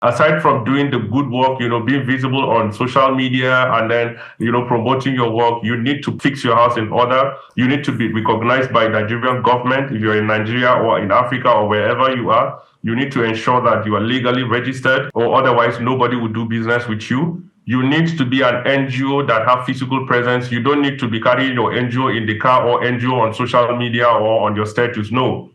Aside from doing the good work, being visible on social media and then, promoting your work, you need to fix your house in order. You need to be recognized by Nigerian government if you're in Nigeria or in Africa or wherever you are. You need to ensure that you are legally registered, or otherwise nobody will do business with you. You need to be an NGO that have physical presence. You don't need to be carrying your NGO in the car or NGO on social media or on your status. No.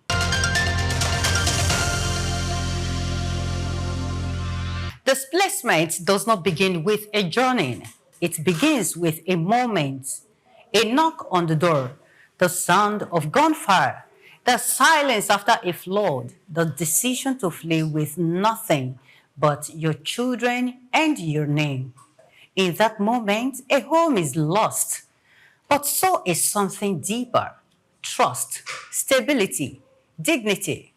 Displacement does not begin with a journey. It begins with a moment, a knock on the door, the sound of gunfire, the silence after a flood, the decision to flee with nothing but your children and your name. In that moment, a home is lost, but so is something deeper: trust, stability, dignity.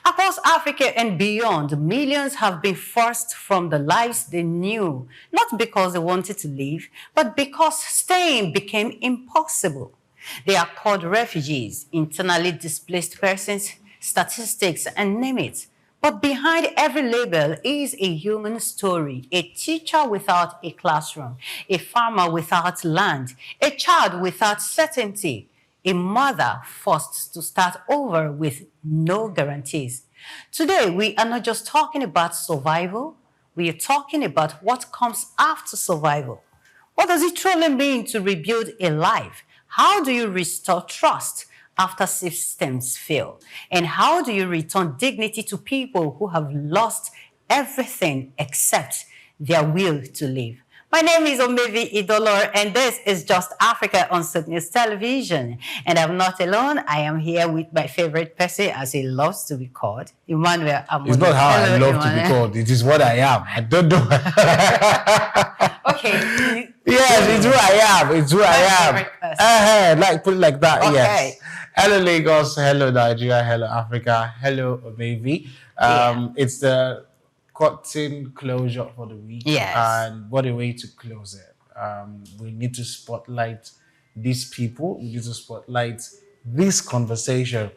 Across Africa and beyond, millions have been forced from the lives they knew, not because they wanted to leave, but because staying became impossible. They are called refugees, internally displaced persons, statistics, and name it. But behind every label is a human story: a teacher without a classroom, a farmer without land, a child without certainty, a mother forced to start over with no guarantees. Today, we are not just talking about survival, we are talking about what comes after survival. What does it truly mean to rebuild a life? How do you restore trust after systems fail? And how do you return dignity to people who have lost everything except their will to live? My name is Omevi Idolor, and this is Just Africa on South News Television. And I'm not alone. I am here with my favorite person, as he loves to be called, Emmanuel Amodu. It's not how I love to be called. It is what I am. I don't know. Okay. Yes, it's who I am. It's who I am. Like, put it like that. Okay. Yes. Hello, Lagos. Hello, Nigeria. Hello, Africa. Hello, Omevi. It's the curtain closure for the week. Yes. And what a way to close it. We need to spotlight these people. We need to spotlight this conversation,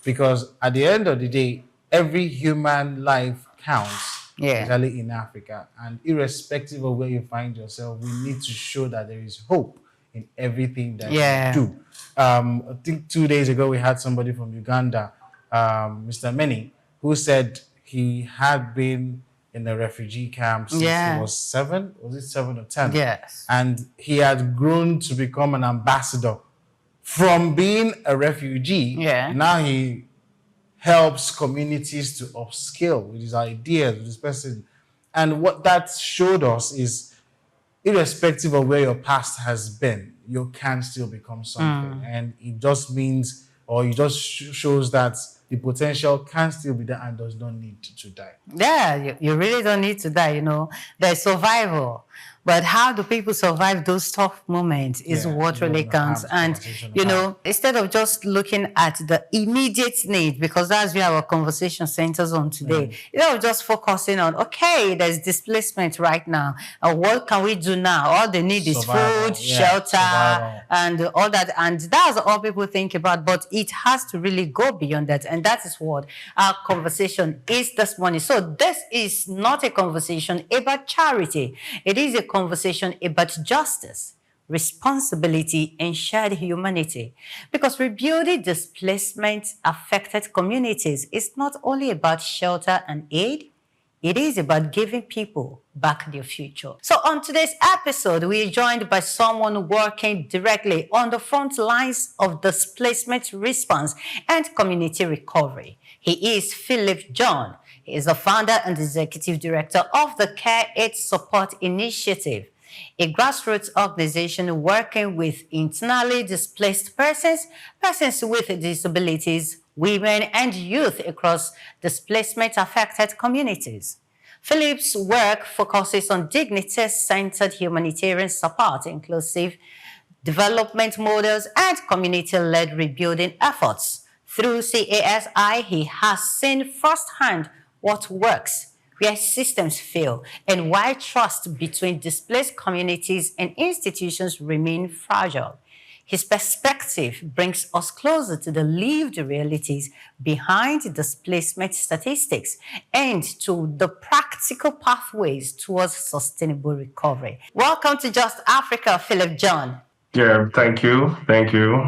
because at the end of the day, every human life counts, especially in Africa. And irrespective of where you find yourself, we need to show that there is hope in everything that you do. I think 2 days ago, we had somebody from Uganda, Mr. Meni, who said he had been in a refugee camp since he was 7. Was it 7 or 10? Yes. And he had grown to become an ambassador. From being a refugee, now he helps communities to upskill with his ideas, with his person. And what that showed us is, irrespective of where your past has been, you can still become something. And it just means, or it just shows that the potential can still be there and does not need to die. Yeah, you really don't need to die, There's survival. But how do people survive those tough moments is what really counts. And, instead of just looking at the immediate need, because that's where our conversation centers on today, just focusing on, okay, there's displacement right now. What can we do now? All they need is food, shelter, and all that. And that's all people think about. But it has to really go beyond that. And that is what our conversation is this morning. So this is not a conversation about charity. It is a conversation about justice, responsibility, and shared humanity. Because rebuilding displacement-affected communities is not only about shelter and aid, it is about giving people back their future. So on today's episode, we are joined by someone working directly on the front lines of displacement response and community recovery. He is Philip John. He is the founder and executive director of the Care Aid Support Initiative, a grassroots organization working with internally displaced persons, persons with disabilities, women, and youth across displacement-affected communities. Philip's work focuses on dignity-centered humanitarian support, inclusive development models, and community-led rebuilding efforts. Through CASI, he has seen firsthand what works, where systems fail, and why trust between displaced communities and institutions remain fragile. His perspective brings us closer to the lived realities behind displacement statistics and to the practical pathways towards sustainable recovery. Welcome to Just Africa, Philip John. Yeah, thank you. Thank you.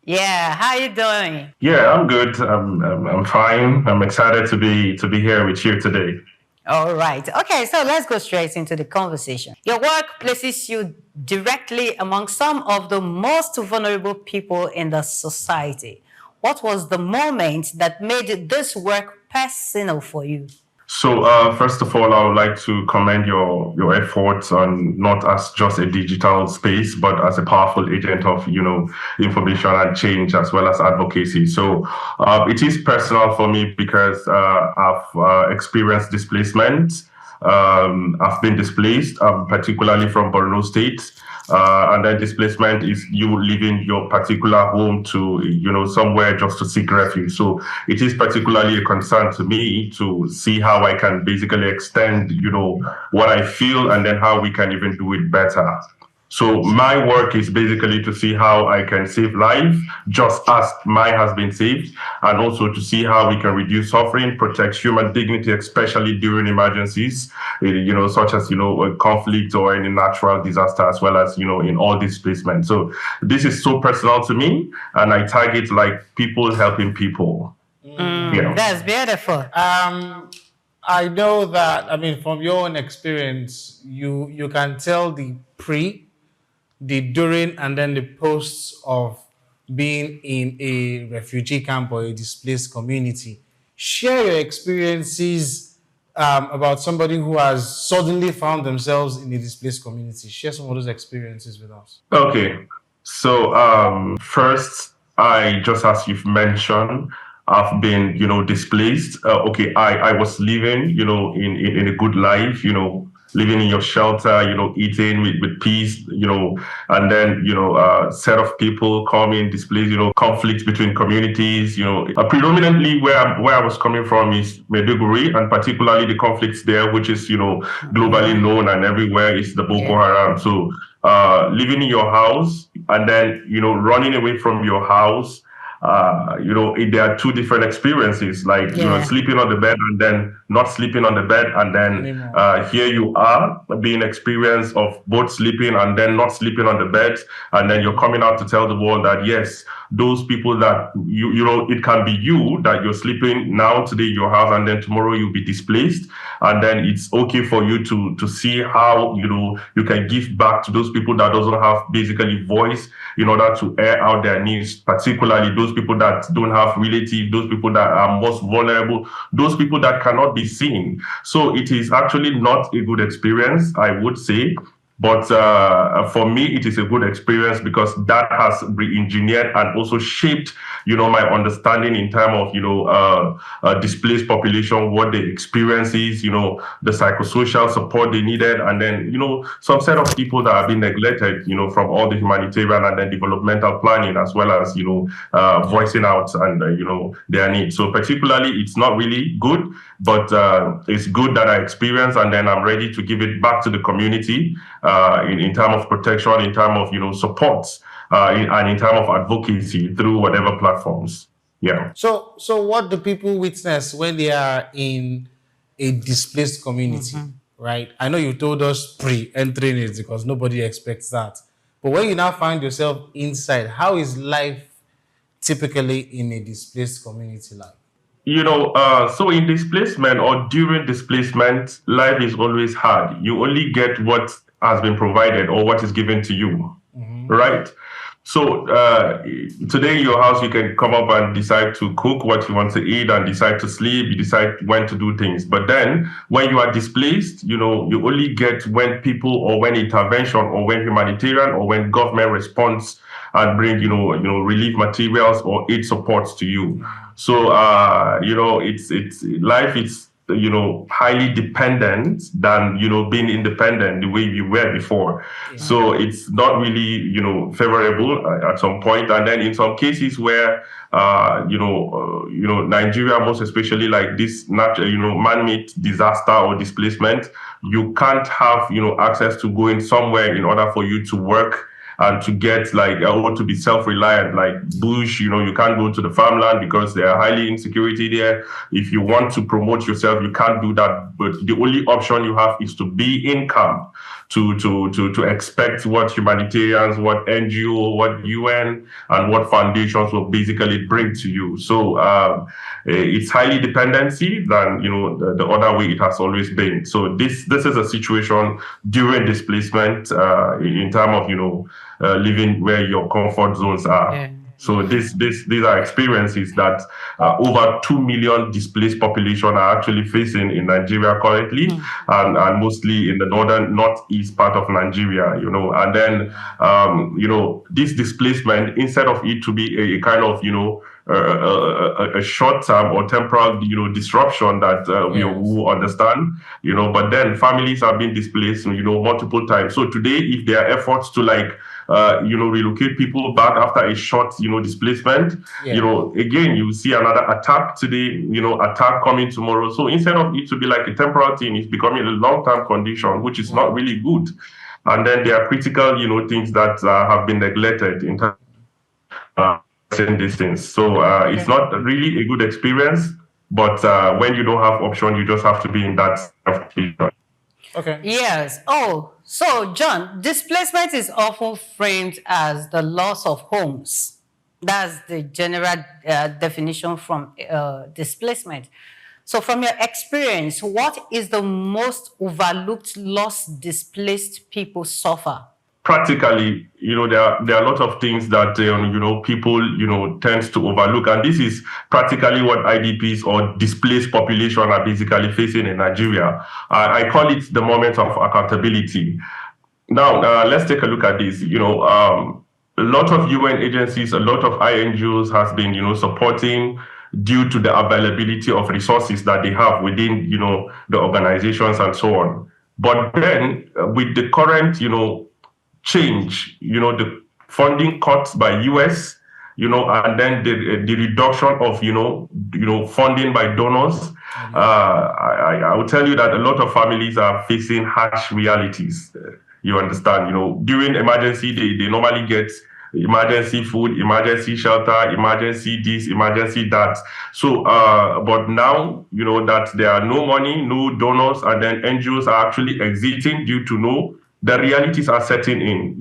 Yeah, how you doing? Yeah, I'm good. I'm fine. I'm excited to be here with you today. All right. Okay, so let's go straight into the conversation. Your work places you directly among some of the most vulnerable people in the society. What was the moment that made this work personal for you? So, first of all, I would like to commend your efforts on not as just a digital space, but as a powerful agent of information and change as well as advocacy. So, it is personal for me because I've experienced displacement. I've been displaced, particularly from Borno State. And then displacement is you leaving your particular home to, somewhere just to seek refuge. So it is particularly a concern to me to see how I can basically extend, what I feel and then how we can even do it better. So my work is basically to see how I can save life, just as mine has been saved, and also to see how we can reduce suffering, protect human dignity, especially during emergencies, such as, a conflict or any natural disaster, as well as, in all displacement. So this is so personal to me, and I target like people helping people. That's beautiful. I know that, from your own experience, you can tell the pre, the during, and then the posts of being in a refugee camp or a displaced community. Share your experiences about somebody who has suddenly found themselves in a displaced community. Share some of those experiences with us. Okay. So first, as you've mentioned, I've been, displaced. I was living, in a good life, living in your shelter, eating with peace, and then, a set of people coming, displaced, conflict between communities, predominantly where I was coming from is Maiduguri, and particularly the conflicts there, which is, globally known and everywhere is the Boko Haram. So, living in your house and then, running away from your house, there are two different experiences, like, sleeping on the bed and then not sleeping on the bed. And then here you are being experience of both sleeping and then not sleeping on the bed. And then you're coming out to tell the world that, yes, those people that, it can be you that you're sleeping now today in your house and then tomorrow you'll be displaced. And then it's okay for you to see how, you can give back to those people that doesn't have basically voice in order to air out their needs, particularly those people that don't have relatives, those people that are most vulnerable, those people that cannot be seen. So it is actually not a good experience, I would say. But for me, it is a good experience because that has re-engineered and also shaped, my understanding in terms of, displaced population, what the experience is, the psychosocial support they needed, and then, some set of people that have been neglected, from all the humanitarian and then developmental planning, as well as, voicing out and, their needs. So particularly, it's not really good, but it's good that I experience, and then I'm ready to give it back to the community. In terms of protection, in terms of support, and in terms of advocacy through whatever platforms. Yeah. So what do people witness when they are in a displaced community, right? I know you told us pre-entering it because nobody expects that. But when you now find yourself inside, how is life typically in a displaced community like? So in displacement or during displacement, life is always hard. You only get what has been provided or what is given to you, right? So today in your house, you can come up and decide to cook what you want to eat and decide to sleep. You decide when to do things. But then when you are displaced, you only get when people or when intervention or when humanitarian or when government responds and bring, relief materials or aid supports to you. So, it's life is, highly dependent than, being independent the way we were before. Yeah. So it's not really, favorable at some point. And then in some cases where, Nigeria, most especially like this natural, man-made disaster or displacement, you can't have, access to going somewhere in order for you to work and to get like, or to be self-reliant, like bush, you can't go to the farmland because there are highly insecurity there. If you want to promote yourself, you can't do that. But the only option you have is to be in camp, to expect what humanitarians, what NGO, what UN, and what foundations will basically bring to you. So it's highly dependency than the other way it has always been. So this is a situation during displacement in terms of living where your comfort zones are. Yeah. So these are experiences that over 2 million displaced population are actually facing in Nigeria currently, and mostly in the northeast part of Nigeria, and then, this displacement, instead of it to be a kind of, a short-term or temporal, disruption that we will understand, but then families have been displaced, multiple times. So today, if there are efforts to relocate people back after a short, displacement, again, you see another attack today, attack coming tomorrow. So instead of it to be like a temporal thing, it's becoming a long-term condition, which is not really good. And then there are critical, things that have been neglected in terms of these things. So it's not really a good experience, but when you don't have option, you just have to be in that situation. Okay. Yes. Oh, so John, displacement is often framed as the loss of homes. That's the general definition from displacement. So from your experience, what is the most overlooked loss displaced people suffer? Practically, there are a lot of things that people tends to overlook, and this is practically what IDPs or displaced population are basically facing in Nigeria. I call it the moment of accountability. Now, let's take a look at this. A lot of UN agencies, a lot of INGOs has been supporting due to the availability of resources that they have within the organizations and so on. But then with the current change, the funding cuts by US, and then the reduction of, funding by donors. I will tell you that a lot of families are facing harsh realities. You understand, during emergency, they normally get emergency food, emergency shelter, emergency this, emergency that. So, but now, that there are no money, no donors, and then NGOs are actually exiting due to the realities are setting in,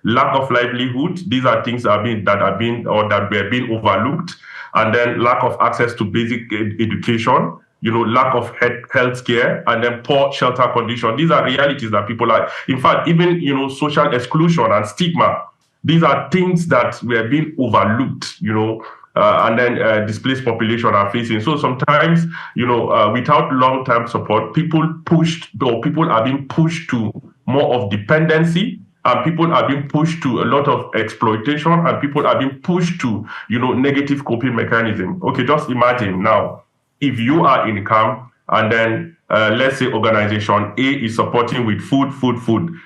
lack of livelihood. These are things that were being overlooked, and then lack of access to basic education, lack of health care, and then poor shelter condition. These are realities that people are, in fact, even, social exclusion and stigma. These are things that were being overlooked, and then displaced population are facing. So sometimes, without long-term support, people are being pushed to more of dependency, and people are being pushed to a lot of exploitation, and people are being pushed to, negative coping mechanism. Okay, just imagine now, if you are in camp, and then let's say organization A is supporting with food,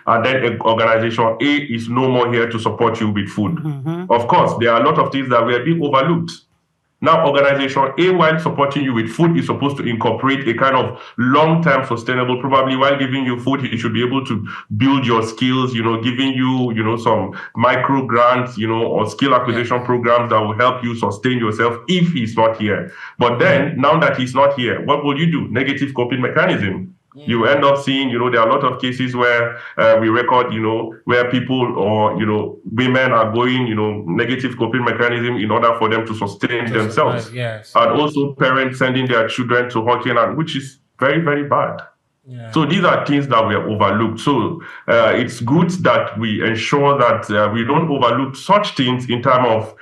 and then organization A is no more here to support you with food. Of course, there are a lot of things that were being overlooked. Now, organization A, while supporting you with food, is supposed to incorporate a kind of long-term sustainable, probably while giving you food, it should be able to build your skills, giving you, some micro grants, or skill acquisition programs that will help you sustain yourself if he's not here. But then, now that he's not here, what will you do? Negative coping mechanism. You end up seeing, there are a lot of cases where we record, where people or, women are going, negative coping mechanism in order for them to sustain themselves. Yes. And also parents sending their children to hockey, which is very, very bad. Yeah. So these are things that were overlooked. So it's good that we ensure that we don't overlook such things in terms of,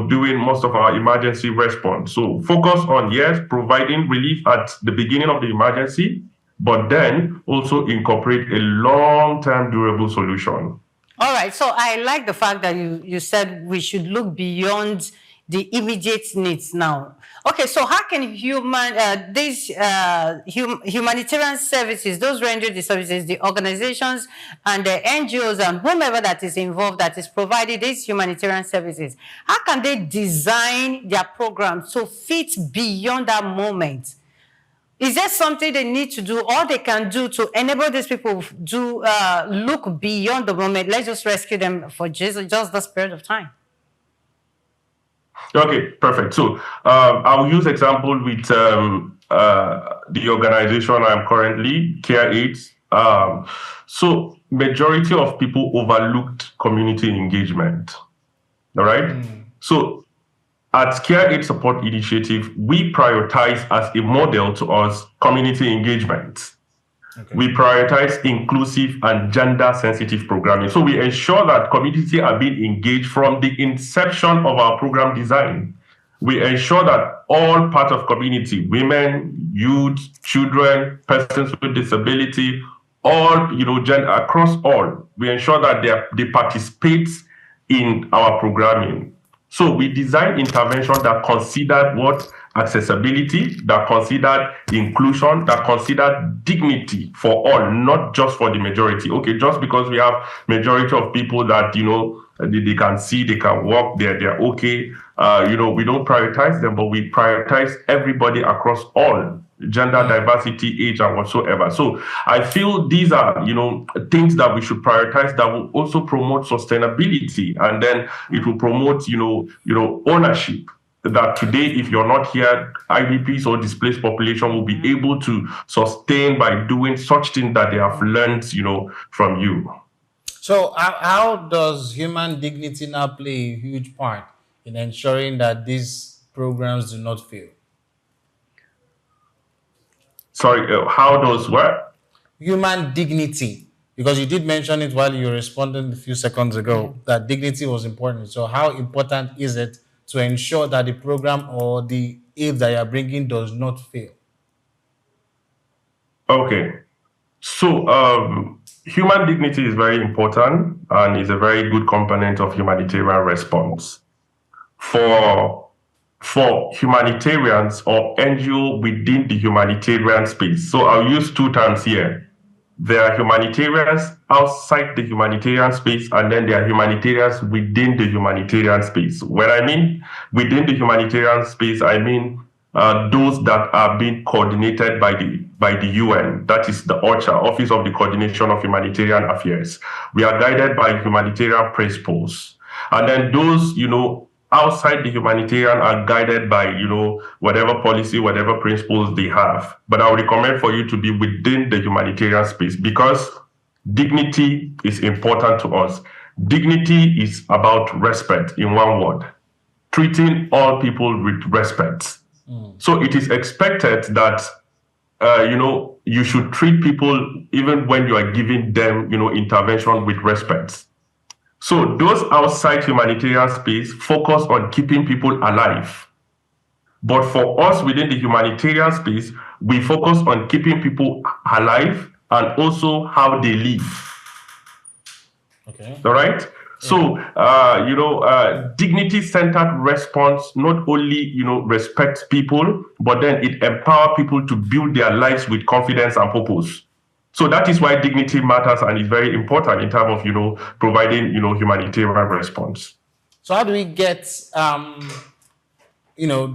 doing most of our emergency response. So focus on, yes, providing relief at the beginning of the emergency, but then also incorporate a long-term durable solution. All right. So I like the fact that you said we should look beyond the immediate needs now. Okay, so how can humanitarian services, those rendering the services, the organizations and the NGOs and whomever that is involved that is providing these humanitarian services, how can they design their programs to fit beyond that moment? Is there something they need to do or they can do to enable these people to look beyond the moment? Let's just rescue them for just this period of time. Okay, perfect. So I'll use example with the organization I'm currently, CareAids. So majority of people overlooked community engagement. All right. So at CareAid Support Initiative, we prioritize as a model to us community engagement. Okay. We prioritize inclusive and gender-sensitive programming. So we ensure that community are being engaged from the inception of our program design. We ensure that all part of community, women, youth, children, persons with disability, all, gender, across all, we ensure that they participate in our programming. So we design intervention that considered what? Accessibility, that considered inclusion, that considered dignity for all, not just for the majority. Okay, just because we have majority of people that, they can see, they can walk, they're okay. We don't prioritize them, but we prioritize everybody across all, gender, diversity, age, and whatsoever. So I feel these are, things that we should prioritize that will also promote sustainability, and then it will promote, ownership. That today, if you're not here, IDPs or displaced population will be able to sustain by doing such things that they have learned, from you. So how does human dignity now play a huge part in ensuring that these programs do not fail? Sorry, how does what? Human dignity. Because you did mention it while you were responding a few seconds ago, that dignity was important. So how important is it to ensure that the program or the aid that you're bringing does not fail? Okay. So human dignity is very important and is a very good component of humanitarian response. For humanitarians or NGO within the humanitarian space. So I'll use two terms here. There are humanitarians outside the humanitarian space, and then there are humanitarians within the humanitarian space. When I mean within the humanitarian space, I mean those that are being coordinated by the UN, that is the OCHA, Office of the Coordination of Humanitarian Affairs. We are guided by humanitarian principles. And then those, outside the humanitarian are guided by, whatever policy, whatever principles they have. But I would recommend for you to be within the humanitarian space because dignity is important to us. Dignity is about respect in one word, treating all people with respect. So it is expected that, you should treat people even when you are giving them, intervention with respect. So those outside humanitarian space focus on keeping people alive. But for us within the humanitarian space, we focus on keeping people alive and also how they live. Okay. All right? So, dignity-centered response not only, respects people, but then it empowers people to build their lives with confidence and purpose. So that is why dignity matters and is very important in terms of, providing, humanitarian response. So how do we get,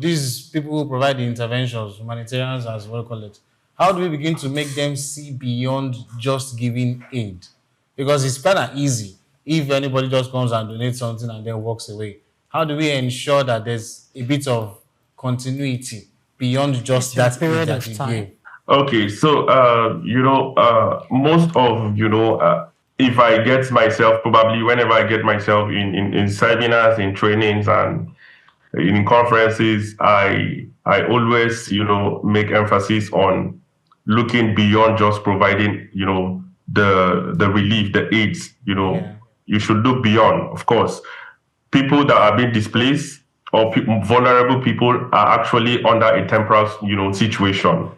these people who provide the interventions, humanitarians as well call it, how do we begin to make them see beyond just giving aid? Because it's kind of easy if anybody just comes and donates something and then walks away. How do we ensure that there's a bit of continuity beyond just that aid that you give? Okay, so, most of, if I get myself, probably whenever I get myself in seminars, in trainings, and in conferences, I always, make emphasis on looking beyond just providing, the relief, the aids, You should look beyond, of course. People that are being displaced or vulnerable people are actually under a temporal, situation.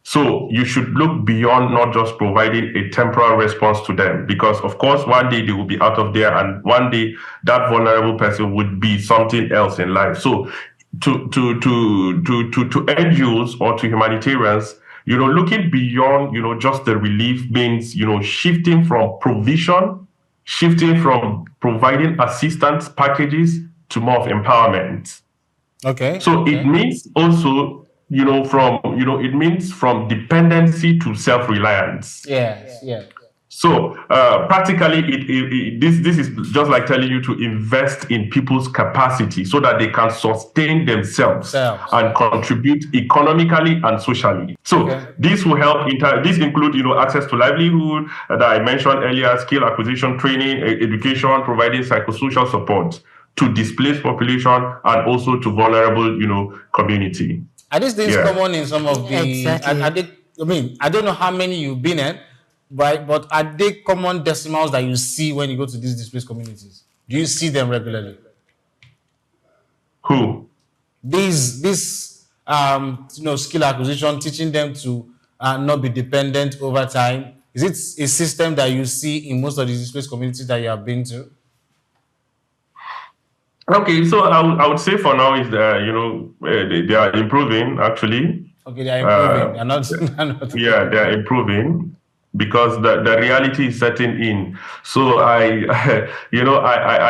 So you should look beyond not just providing a temporal response to them, because of course, one day they will be out of there and one day that vulnerable person would be something else in life. So to NGOs or to humanitarians, looking beyond, just the relief means, shifting from provision, shifting from providing assistance packages to more of empowerment. Okay. So it means also it means from dependency to self-reliance. Yes, yeah. So practically, this is just like telling you to invest in people's capacity so that they can sustain themselves and contribute economically and socially. So this will help. This include access to livelihood that I mentioned earlier, skill acquisition, training, education, providing psychosocial support to displaced population and also to vulnerable community. Are these things common in some of the? Exactly. I don't know how many you've been in. Right, but are they common decimals that you see when you go to these displaced communities? Do you see them regularly? Who? These skill acquisition, teaching them to not be dependent over time. Is it a system that you see in most of the displaced communities that you have been to? Okay, so I would say for now is that they are improving actually. Okay, they are improving. They're not yeah, they are improving. Because the reality is setting in. So I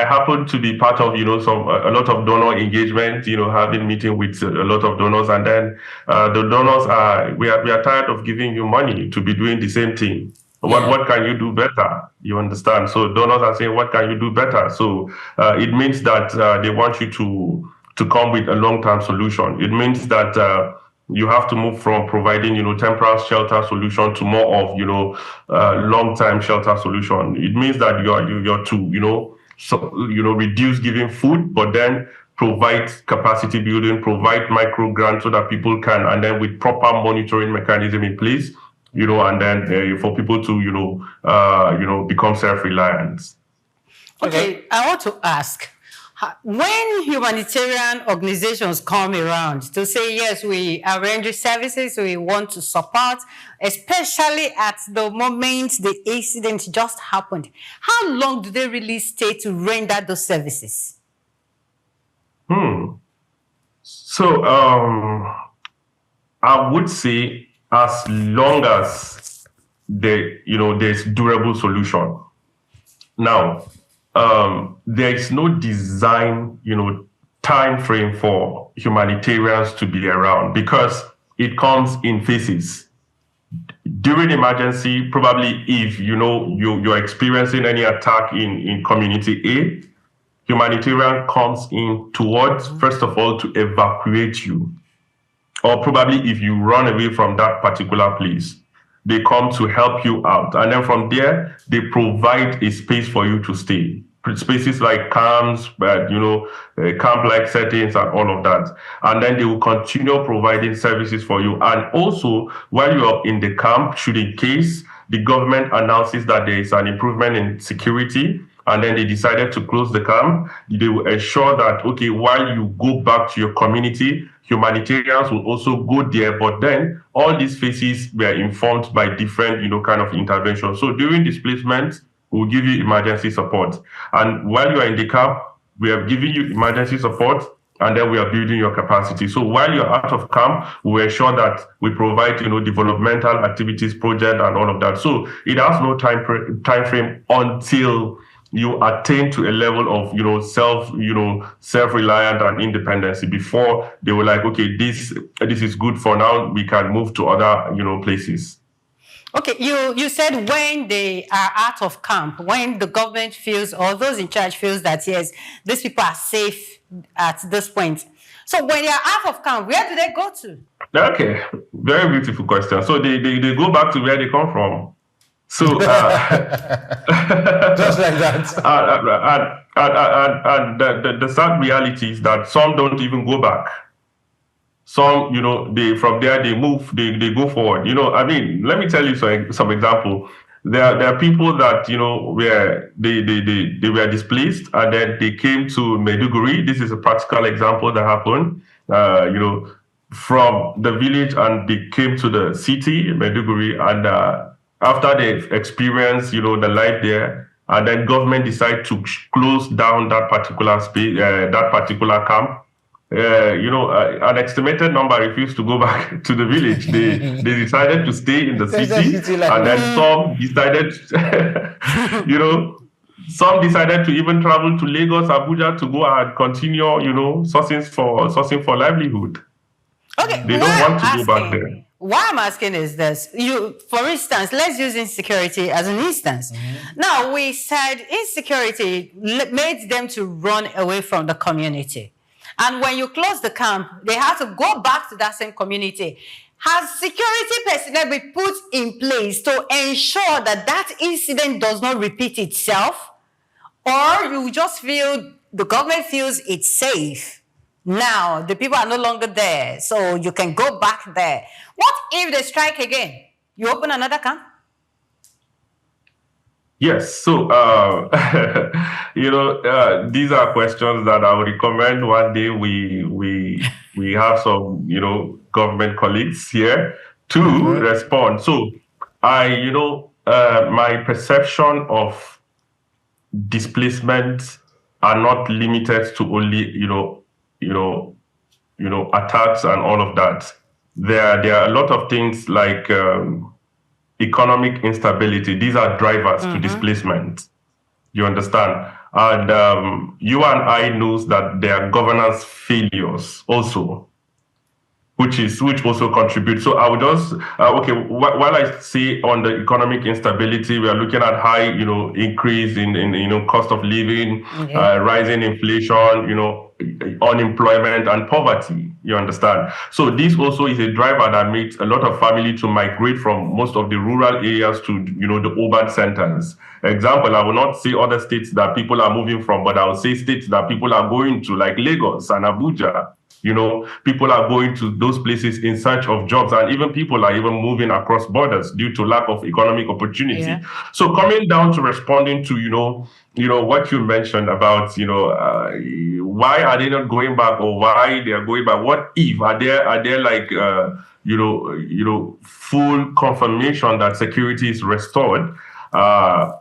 happen to be part of a lot of donor engagement. Having meeting with a lot of donors, and then the donors we are tired of giving you money to be doing the same thing. What can you do better? You understand? So donors are saying, what can you do better? So it means that they want you to come with a long-term solution. It means that you have to move from providing, temporary shelter solution to more of, long-term shelter solution. It means that you're to, reduce giving food, but then provide capacity building, provide micro grants so that people can, and then with proper monitoring mechanism in place, and then for people to, become self-reliant. Okay, I want to ask, when humanitarian organizations come around to say, yes, we arrange services, we want to support, especially at the moment the incident just happened, how long do they really stay to render those services? So I would say as long as there's durable solution. Now, there is no design, time frame for humanitarians to be around because it comes in phases. During emergency, probably if you're experiencing any attack in community A, humanitarian comes in towards, first of all, to evacuate you. Or probably if you run away from that particular place, they come to help you out. And then from there, they provide a space for you to stay. Spaces like camps, camp-like settings and all of that. And then they will continue providing services for you. And also, while you're in the camp, should in case the government announces that there is an improvement in security, and then they decided to close the camp, they will ensure that, okay, while you go back to your community, humanitarians will also go there. But then all these phases were informed by different, kind of interventions. So during displacement, we'll give you emergency support. And while you are in the camp, we are giving you emergency support, and then we are building your capacity. So while you're out of camp, we ensure that we provide, developmental activities, project, and all of that. So it has no time frame until you attain to a level of, self-reliant and independency before they were like, okay, this is good for now. We can move to other, places. Okay, you said when they are out of camp, when the government feels or those in charge feels that, yes, these people are safe at this point. So when they are out of camp, where do they go to? Okay, very beautiful question. So they go back to where they come from. So just like that. And the sad reality is that some don't even go back. Some, from there they move, they go forward. Let me tell you some example. There are people that where they were displaced and then they came to Maiduguri. This is a practical example that happened. From the village and they came to the city, Maiduguri, and after they experienced, the life there, and then government decided to close down that particular space, that particular camp. An estimated number refused to go back to the village. They decided to stay in the city, and then some decided, some decided to even travel to Lagos, Abuja to go and continue, sourcing for livelihood. Okay, They don't want to go back there. Why I'm asking is this. For instance, let's use insecurity as an instance. Now, we said insecurity made them to run away from the community. And when you close the camp, they have to go back to that same community. Has security personnel been put in place to ensure that that incident does not repeat itself? Or you just feel the government feels it's safe? Now, the people are no longer there, so you can go back there. What if they strike again? You open another camp? Yes. So, these are questions that I would recommend one day we have some, government colleagues here to respond. So, my perception of displacement are not limited to only, attacks and all of that. There are a lot of things like economic instability. These are drivers to displacement. You understand? And you and I knows that there are governance failures also, which also contribute. So I would just while I say on the economic instability, we are looking at high increase in cost of living, rising inflation, unemployment and poverty. You understand? So this also is a driver that makes a lot of families to migrate from most of the rural areas to the urban centers. Example, I will not say other states that people are moving from, but I will say states that people are going to, like Lagos and Abuja. People are going to those places in search of jobs, and even people are even moving across borders due to lack of economic opportunity. Yeah. So coming down to responding to, what you mentioned about, why are they not going back, or why they are going back? What if are there like, full confirmation that security is restored? I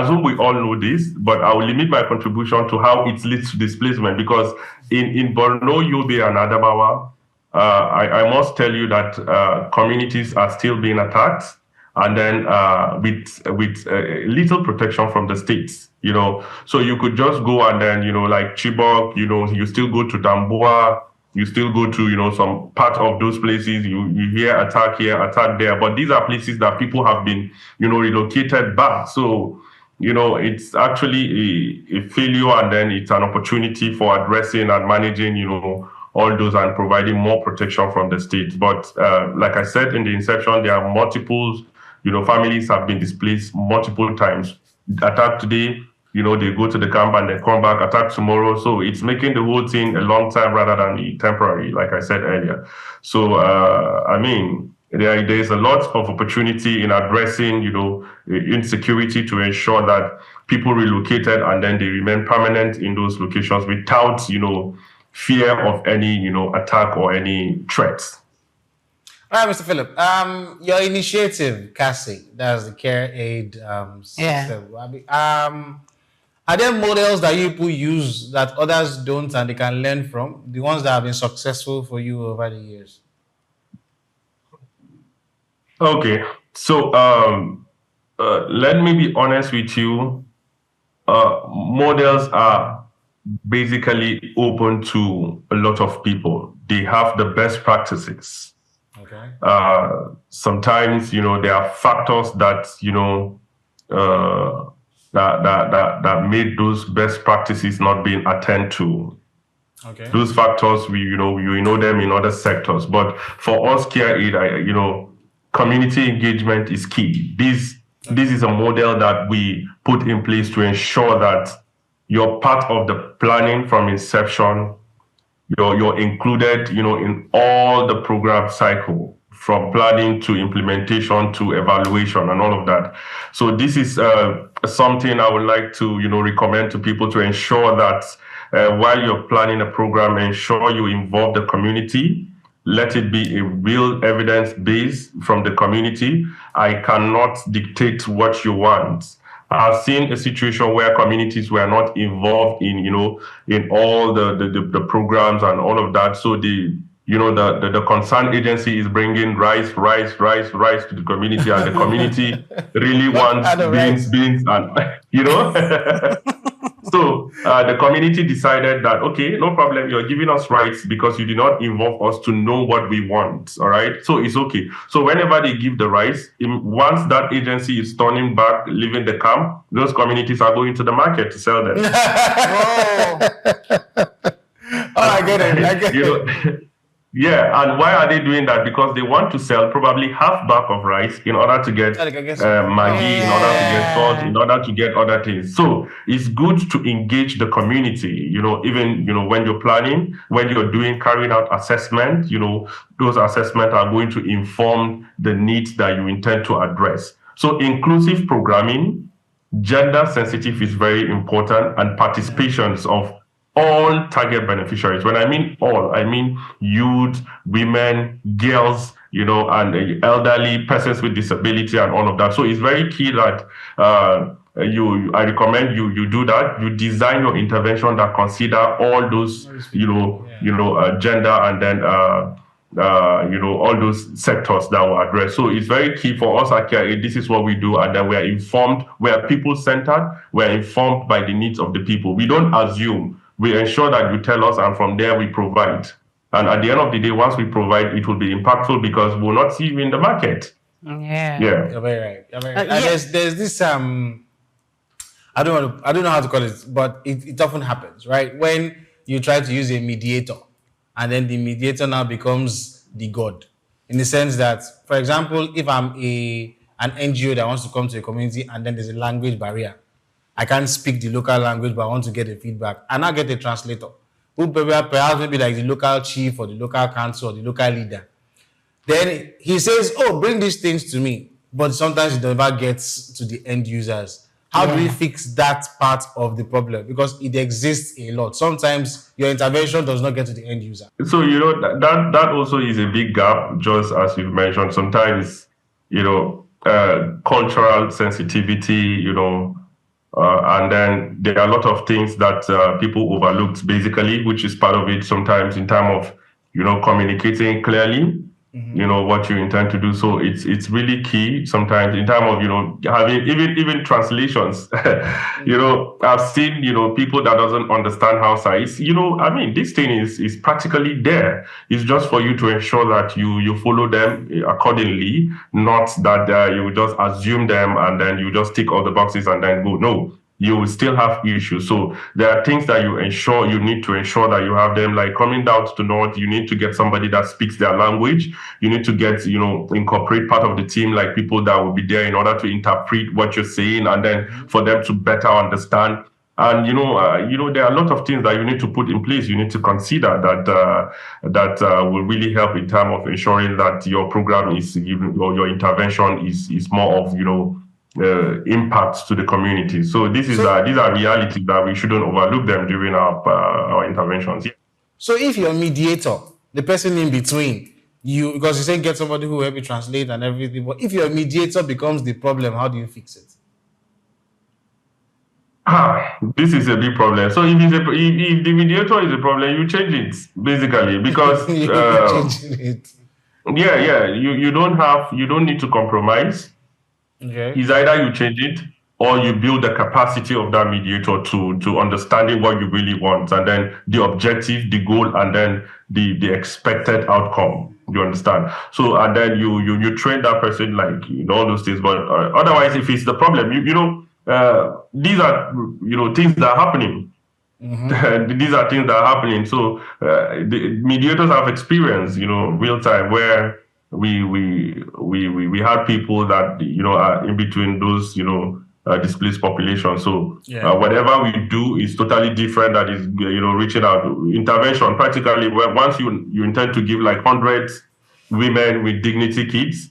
assume we all know this, but I will limit my contribution to how it leads to displacement, because in Borno, Yobe, and Adamawa, I must tell you that communities are still being attacked, and then with little protection from the states. So you could just go and then like Chibok, you still go to Damboa. You still go to, some part of those places, you hear attack here, attack there, but these are places that people have been, relocated back. So, it's actually a failure, and then it's an opportunity for addressing and managing, all those and providing more protection from the state. But like I said in the inception, there are multiples, families have been displaced multiple times. Attack today, they go to the camp and they come back, attack tomorrow. So it's making the whole thing a long time rather than temporary, like I said earlier. So, there is a lot of opportunity in addressing, insecurity to ensure that people relocated and then they remain permanent in those locations without, fear of any, attack or any threats. All right, Mr. Philip. Your initiative, CASI, that's the Care Aid system. Yeah. Are there models that you people use that others don't and they can learn from? The ones that have been successful for you over the years? Okay. So let me be honest with you. Models are basically open to a lot of people. They have the best practices. Okay. Sometimes, there are factors that, that made those best practices not being attended to. Okay. Those factors, we know them in other sectors. But for us, Care Aid, community engagement is key. This is a model that we put in place to ensure that you're part of the planning from inception. You're included, in all the program cycle, from planning to implementation to evaluation and all of that. So this is something I would like to, recommend to people to ensure that while you're planning a program, ensure you involve the community. Let it be a real evidence base from the community. I cannot dictate what you want. I've seen a situation where communities were not involved in, in all the programs and all of that. So the concerned agency is bringing rice to the community, and the community really wants beans, and, So the community decided that, okay, no problem, you're giving us rights because you did not involve us to know what we want, all right? So it's okay. So whenever they give the rights, once that agency is turning back, leaving the camp, those communities are going to the market to sell them. I get it. Yeah, and why are they doing that? Because they want to sell probably half bag of rice in order to get Maggi, in order to get salt, in order to get other things. So it's good to engage the community, even, when you're planning, when you're carrying out assessment, those assessments are going to inform the needs that you intend to address. So inclusive programming, gender sensitive is very important, and participations of all target beneficiaries. When I mean all, I mean youth, women, girls, and elderly, persons with disability, and all of that. So it's very key that I recommend you do that. You design your intervention that consider all those, gender, and then all those sectors that will address. So it's very key for us at KIA. This is what we do, and then we are informed. We are people-centered. We are informed by the needs of the people. We don't assume. We ensure that you tell us, and from there we provide. And at the end of the day, once we provide, it will be impactful because we'll not see you in the market. Yeah. You're very right. There's this I don't know how to call it, but it often happens, right? When you try to use a mediator, and then the mediator now becomes the god, in the sense that, for example, if I'm an NGO that wants to come to a community, and then there's a language barrier. I can't speak the local language, but I want to get the feedback. And I get a translator, who perhaps maybe like the local chief or the local council or the local leader. Then he says, oh, bring these things to me. But sometimes it never gets to the end users. How do we fix that part of the problem? Because it exists a lot. Sometimes your intervention does not get to the end user. So, that also is a big gap, just as you mentioned. Sometimes, cultural sensitivity, and then there are a lot of things that people overlooked, basically, which is part of it sometimes in terms of, communicating clearly, what you intend to do. So it's really key sometimes in terms of, having even translations. I've seen, people that doesn't understand Hausa. This thing is practically there. It's just for you to ensure that you follow them accordingly, not that you just assume them and then you just tick all the boxes and then go. No. You will still have issues. So there are things that you need to ensure that you have them. Like coming down to the north, you need to get somebody that speaks their language. You need to get, incorporate part of the team, like people that will be there in order to interpret what you're saying, and then for them to better understand. And there are a lot of things that you need to put in place. You need to consider that will really help in terms of ensuring that your program is, or your intervention is more of impacts to the community. So these are realities that we shouldn't overlook them during our interventions. So if you're a mediator, the person in between, because you say get somebody who will help you translate and everything, but if your mediator becomes the problem, how do you fix it? This is a big problem. So if the mediator is a problem, you change it, basically, because you don't need to compromise. Okay. It's either you change it or you build the capacity of that mediator to understanding what you really want, and then the objective, the goal, and then the expected outcome. You understand? So, and then you train that person, like, all those things. But otherwise, if it's the problem, these are things that are happening. Mm-hmm. These are things that are happening. So the mediators have experience, real time, where we had people that are in between those displaced populations. So whatever we do is totally different. That is reaching out. Intervention practically, where once you intend to give like 100 women with dignity kits,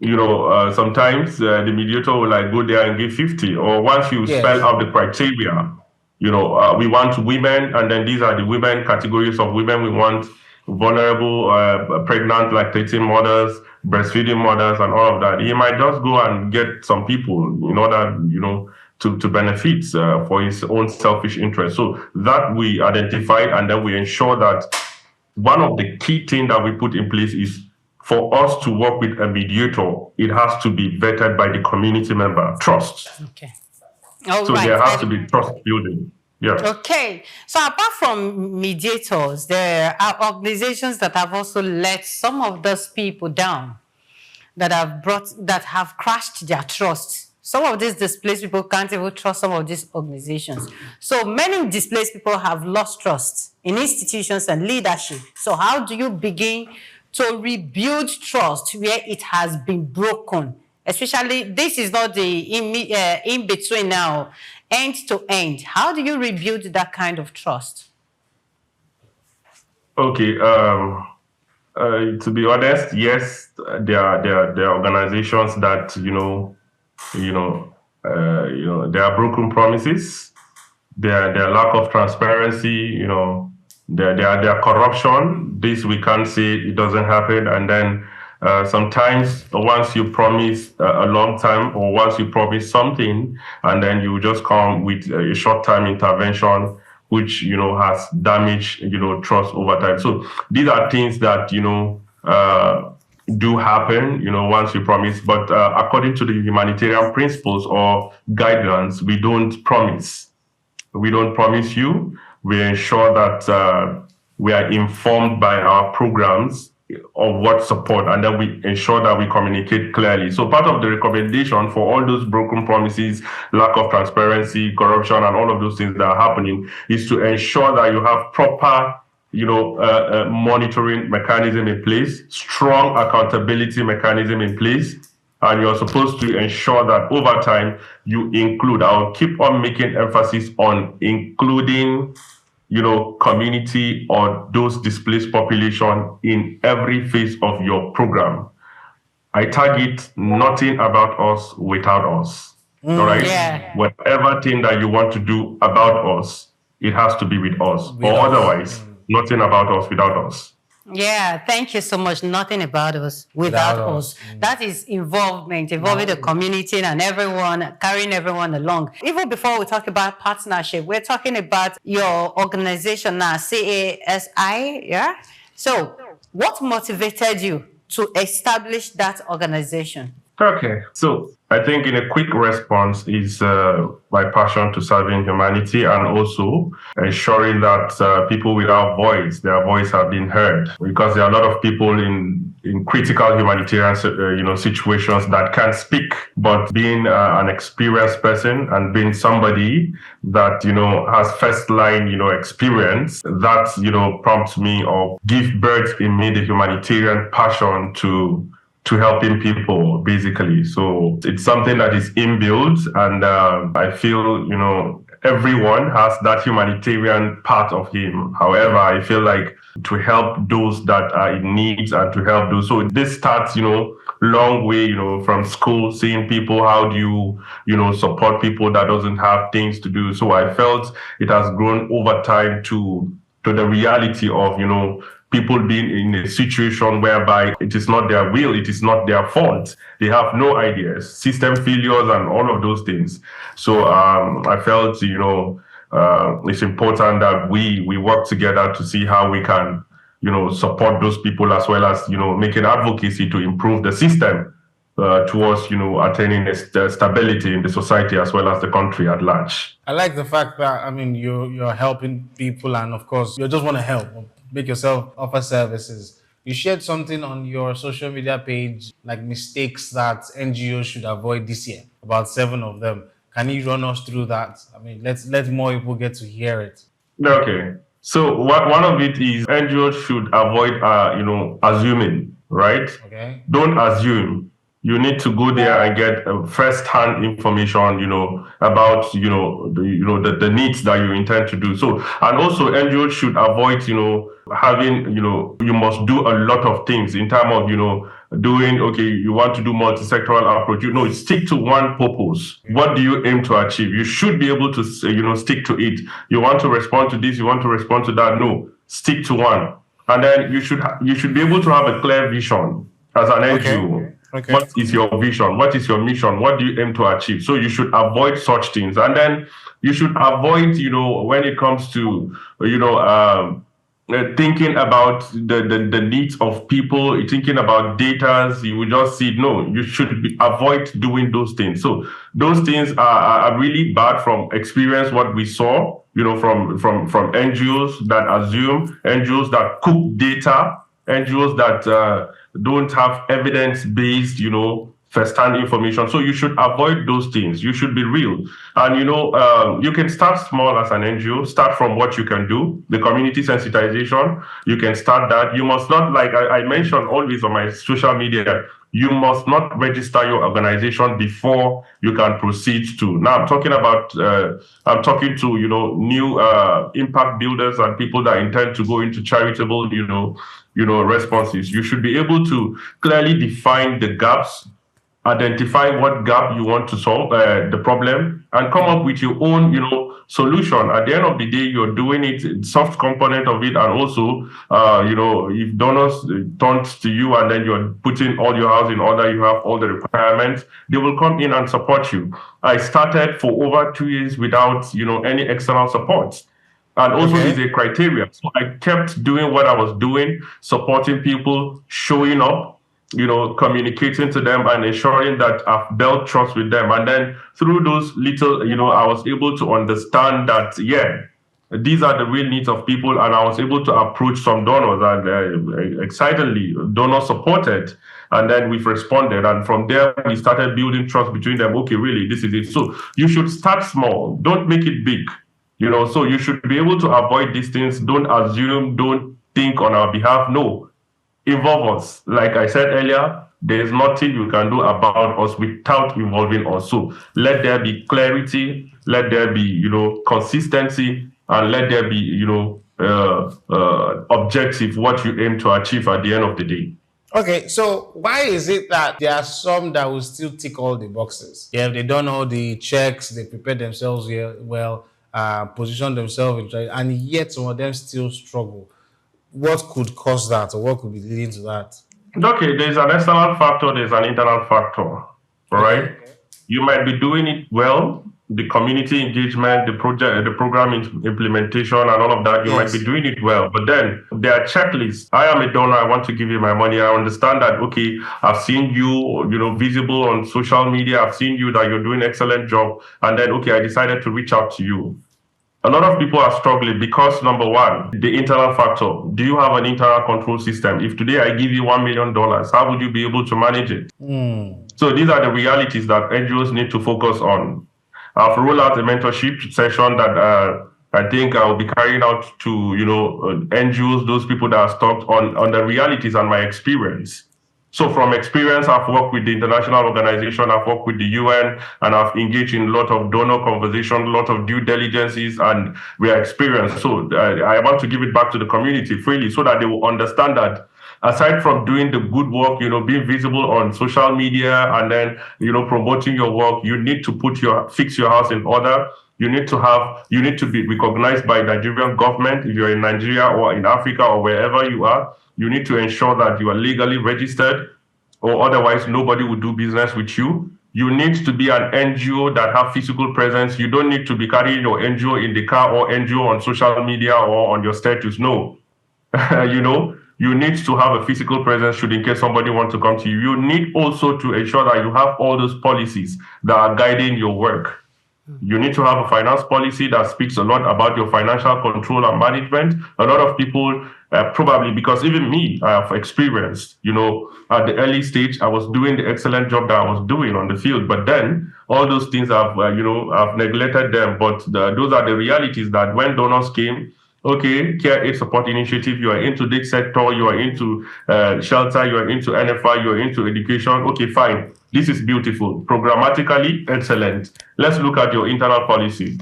sometimes the mediator will like go there and give 50. Or once you spell out the criteria, we want women, and then these are the women categories of women we want: vulnerable, pregnant, lactating mothers, breastfeeding mothers, and all of that. He might just go and get some people in order, to benefit for his own selfish interest. So that we identified, and then we ensure that one of the key things that we put in place is for us to work with a mediator, it has to be vetted by the community member. Trust. Okay. So there has to be trust building. Yeah. Okay. So apart from mediators, there are organizations that have also let some of those people down, that have crashed their trust. Some of these displaced people can't even trust some of these organizations. So many displaced people have lost trust in institutions and leadership. So how do you begin to rebuild trust where it has been broken? Especially, this is not the in-between now, end to end. How do you rebuild that kind of trust? Okay. To be honest, yes, there are organizations that there are broken promises. Their lack of transparency, their corruption. This we can't say it doesn't happen, and then sometimes once you promise a long time, or once you promise something, and then you just come with a short-term intervention, which has damaged trust over time. So these are things that do happen, once you promise. But according to the humanitarian principles or guidelines, we don't promise. We don't promise you. We ensure that we are informed by our programs of what support, and then we ensure that we communicate clearly. So part of the recommendation for all those broken promises, lack of transparency, corruption, and all of those things that are happening is to ensure that you have proper monitoring mechanism in place, strong accountability mechanism in place, and you're supposed to ensure that over time you include. I'll keep on making emphasis on including, community or those displaced population in every phase of your program. I target nothing about us without us. All right. Yeah. Whatever thing that you want to do about us, it has to be with us, or otherwise, nothing about us without us. Yeah, thank you so much. Nothing about us without us. That is involvement, involving the community and everyone, carrying everyone along. Even before we talk about partnership, we're talking about your organization now, CASI, yeah? So what motivated you to establish that organization? Okay, so I think in a quick response is my passion to serving humanity, and also ensuring that people without voice, their voice have been heard, because there are a lot of people in critical humanitarian situations that can't speak. But being an experienced person and being somebody that has first line experience, that prompts me or give birth in me the humanitarian passion to helping people, basically. So it's something that is inbuilt, and I feel, everyone has that humanitarian part of him. However, I feel like to help those that are in need and to help those. So this starts, long way, from school, seeing people, how do you, support people that doesn't have things to do. So I felt it has grown over time to the reality of, people being in a situation whereby it is not their will, it is not their fault. They have no ideas, system failures and all of those things. So I felt, it's important that we work together to see how we can, support those people, as well as, making advocacy to improve the system towards, attaining stability in the society as well as the country at large. I like the fact that, you're helping people, and of course, you just want to help. Make yourself offer services. You shared something on your social media page, like mistakes that NGOs should avoid this year, about 7 of them. Can you run us through that? Let more people get to hear it. Okay. So one of it is NGOs should avoid, assuming, right? Okay. Don't assume. You need to go there and get first-hand information, about, the needs that you intend to do. So, and also NGOs should avoid, having, you must do a lot of things in terms of, doing, okay, you want to do multi-sectoral approach. Stick to one purpose. What do you aim to achieve? You should be able to, stick to it. You want to respond to this, you want to respond to that. No, stick to one. And then you should be able to have a clear vision as an NGO. Okay. What is your vision? What is your mission? What do you aim to achieve? So you should avoid such things. And then you should avoid, when it comes to, thinking about the needs of people, thinking about data, you will just see, no, you should avoid doing those things. So those things are really bad from experience, what we saw, from NGOs that assume, NGOs that cook data, NGOs that don't have evidence-based, first-hand information. So you should avoid those things. You should be real. And, you can start small as an NGO, start from what you can do, the community sensitization. You can start that. You must not, like I mentioned always on my social media, you must not register your organization before you can proceed to. Now I'm talking to, new impact builders and people that intend to go into charitable, responses. You should be able to clearly define the gaps, identify what gap you want to solve, the problem, and come up with your own, solution. At the end of the day, you're doing it, soft component of it, and also, if donors turn to you and then you're putting all your house in order, you have all the requirements, they will come in and support you. I started for over 2 years without, any external support. And also there's a criteria. So I kept doing what I was doing, supporting people, showing up, communicating to them and ensuring that I've built trust with them. And then through those little, I was able to understand that, these are the real needs of people. And I was able to approach some donors, and excitedly, donors supported. And then we've responded. And from there, we started building trust between them. Okay, really, this is it. So you should start small. Don't make it big. So you should be able to avoid these things. Don't assume, don't think on our behalf. No. Involve us. Like I said earlier, there is nothing you can do about us without involving us. So let there be clarity, let there be, consistency, and let there be, objective, what you aim to achieve at the end of the day. Okay, so why is it that there are some that will still tick all the boxes? Yeah, they done all the checks, they prepare themselves well, position themselves, and yet some of them still struggle. What could cause that, or what could be leading to that? Okay, there's an external factor, there's an internal factor, all right? Okay. You might be doing it well, the community engagement, the project, the program implementation, and all of that, you might be doing it well. But then there are checklists. I am a donor, I want to give you my money. I understand that, okay, I've seen you, visible on social media, I've seen you that you're doing an excellent job. And then, okay, I decided to reach out to you. A lot of people are struggling because, number one, the internal factor. Do you have an internal control system? If today I give you $1 million, how would you be able to manage it? So these are the realities that NGOs need to focus on. I've rolled out a mentorship session that I think I will be carrying out to, NGOs, those people that are stuck on the realities and my experience. So from experience, I've worked with the international organization, I've worked with the UN, and I've engaged in a lot of donor conversation, a lot of due diligences, and we are experienced. So I want to give it back to the community freely so that they will understand that aside from doing the good work, being visible on social media and then, promoting your work, you need to fix your house in order. You need to be recognized by Nigerian government if you're in Nigeria or in Africa or wherever you are. You need to ensure that you are legally registered, or otherwise nobody will do business with you. You need to be an NGO that have physical presence. You don't need to be carrying your NGO in the car or NGO on social media or on your status. No, you need to have a physical presence should in case somebody wants to come to you. You need also to ensure that you have all those policies that are guiding your work. You need to have a finance policy that speaks a lot about your financial control and management. A lot of people probably, because even me, I have experienced, at the early stage, I was doing the excellent job that I was doing on the field. But then all those things I've neglected them. But those are the realities that when donors came, okay, Care Aid Support Initiative, you are into this sector, you are into shelter, you are into NFI, you are into education. Okay, fine. This is beautiful. Programmatically, excellent. Let's look at your internal policy.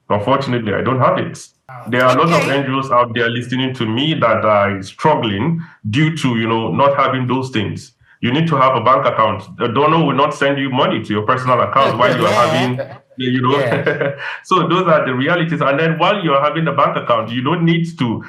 Unfortunately, I don't have it. There are a lot of NGOs out there listening to me that are struggling due to, not having those things. You need to have a bank account. A donor will not send you money to your personal account while you are having, So those are the realities. And then while you're having a bank account, you don't need to,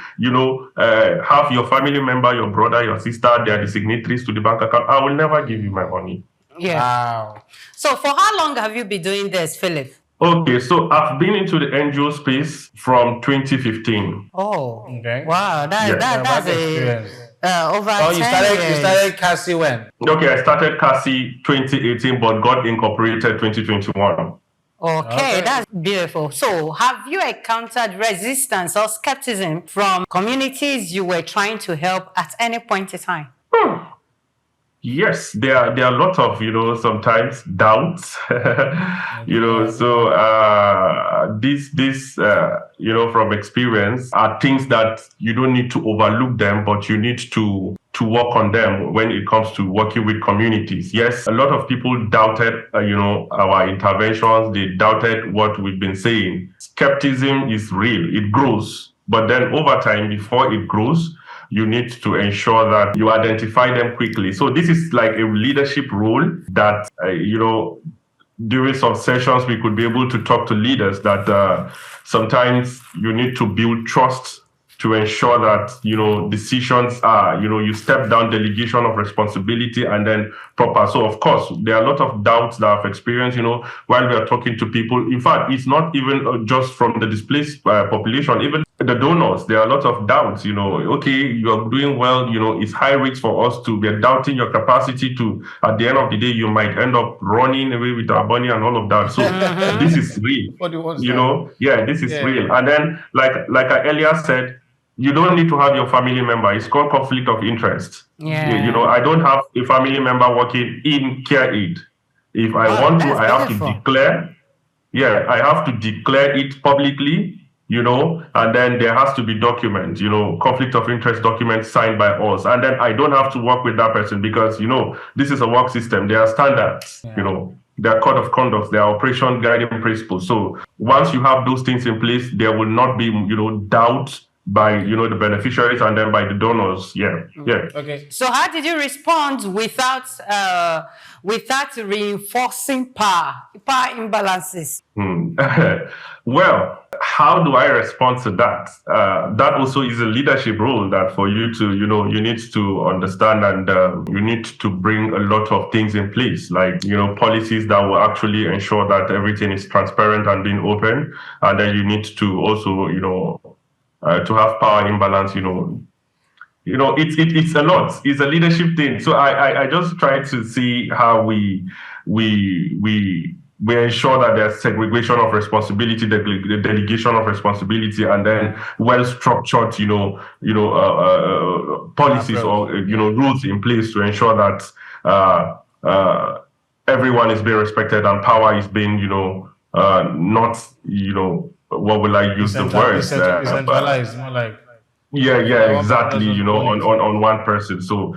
have your family member, your brother, your sister, they are the signatories to the bank account. I will never give you my money. Yeah. Wow. So for how long have you been doing this, Philip? Okay, so I've been into the NGO space from 2015. Oh, okay. Wow, that's over 10 years. You started CASI when? Okay, I started CASI 2018, but got incorporated 2021. Okay, that's beautiful. So, have you encountered resistance or skepticism from communities you were trying to help at any point in time? Yes, there are a lot of sometimes doubts, So from experience are things that you don't need to overlook them, but you need to work on them when it comes to working with communities. Yes, a lot of people doubted our interventions. They doubted what we've been saying. Skepticism is real. It grows, but then over time, before it grows, you need to ensure that you identify them quickly. So this is like a leadership role that, during some sessions, we could be able to talk to leaders that sometimes you need to build trust to ensure that, decisions are, you step down delegation of responsibility and then proper. So, of course, there are a lot of doubts that I've experienced, while we are talking to people. In fact, it's not even just from the displaced population, even the donors, there are a lot of doubts, okay, you're doing well, it's high risk for us to be doubting your capacity to, at the end of the day, you might end up running away with our money and all of that. So this is real, this is real. And then, like I earlier said, you don't need to have your family member. It's called conflict of interest. Yeah. I don't have a family member working in care aid. If I want to, I have to declare. Yeah, I have to declare it publicly, and then there has to be documents, conflict of interest documents signed by us. And then I don't have to work with that person because, this is a work system. There are standards, there are code of conduct, there are operation guiding principles. So once you have those things in place, there will not be, doubt by the beneficiaries and then by the donors. Okay. So how did you respond without reinforcing power imbalances? Well, how do I respond to that? That also is a leadership role that for you to you need to understand, and you need to bring a lot of things in place, like policies that will actually ensure that everything is transparent and being open, and then you need to also to have power imbalance, it's a lot. It's a leadership thing. So I just try to see how we ensure that there's segregation of responsibility, the delegation of responsibility, and then well-structured, policies or rules in place to ensure that everyone is being respected and power is being, not, what will I use the word? Decentralized, more like. Yeah, exactly. On one person. So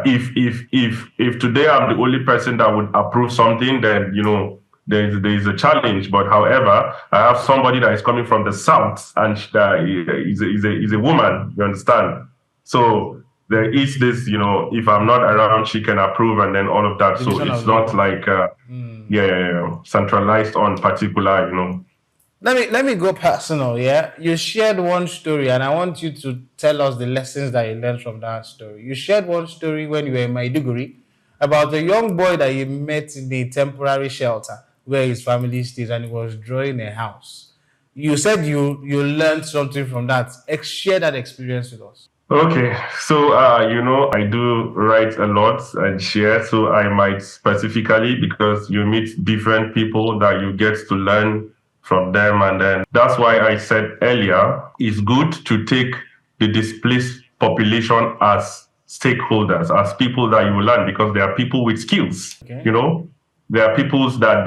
if today I'm the only person that would approve something, then there's a challenge. But however, I have somebody that is coming from the south and is a woman. You understand? So there is this, if I'm not around, she can approve, and then all of that. So it's not like centralized on particular, Let me go personal, yeah? You shared one story, and I want you to tell us the lessons that you learned from that story. You shared one story when you were in Maiduguri about a young boy that you met in the temporary shelter where his family stays, and he was drawing a house. You said you learned something from that. Share that experience with us. Okay, so I do write a lot and share, so I might specifically, because you meet different people that you get to learn from them, and then that's why I said earlier, it's good to take the displaced population as stakeholders, as people that you will learn, because there are people with skills. Okay. There are peoples that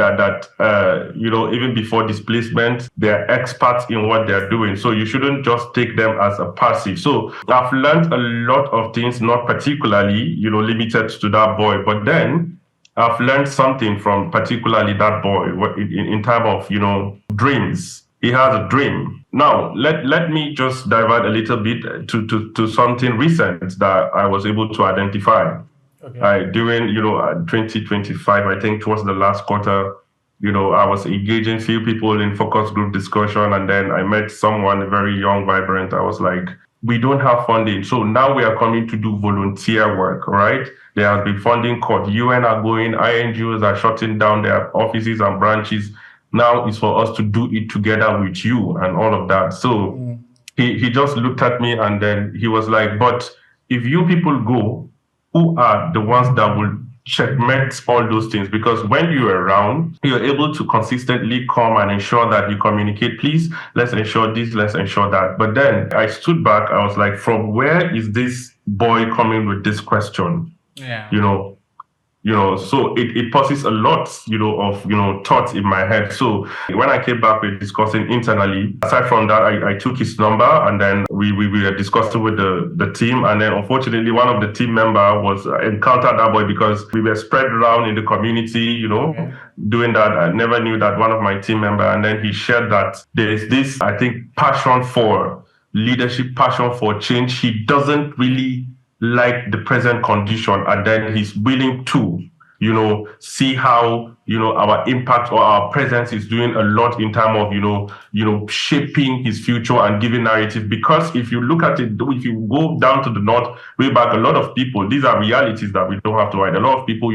even before displacement, they're experts in what they're doing. So you shouldn't just take them as a passive. So I've learned a lot of things, not particularly, limited to that boy, but then I've learned something from particularly that boy in terms of, dreams. He has a dream. Now, let me just divert a little bit to something recent that I was able to identify. Okay. During, 2025, I think towards the last quarter, I was engaging few people in focus group discussion, and then I met someone very young, vibrant. I was like, we don't have funding. So now we are coming to do volunteer work, right? There has been funding cut. UN are going, INGOs are shutting down their offices and branches. Now it's for us to do it together with you and all of that. So he just looked at me, and then he was like, but if you people go, who are the ones that will checkmate all those things, because when you're around, you're able to consistently come and ensure that you communicate, please, let's ensure this, let's ensure that. But then I stood back, I was like, from where is this boy coming with this question? Yeah. So it pauses a lot, of, thoughts in my head. So when I came back, we were discussing internally. Aside from that, I took his number, and then we were discussing with the team. And then unfortunately, one of the team member was encountered that boy, because we were spread around in the community, doing that. I never knew that one of my team member. And then he shared that there is this, I think, passion for leadership, passion for change. He doesn't really like the present condition, and then he's willing to, see how, our impact or our presence is doing a lot in terms of, shaping his future and giving narrative. Because if you look at it, if you go down to the north, way back, a lot of people, these are realities that we don't have to hide. A lot of people,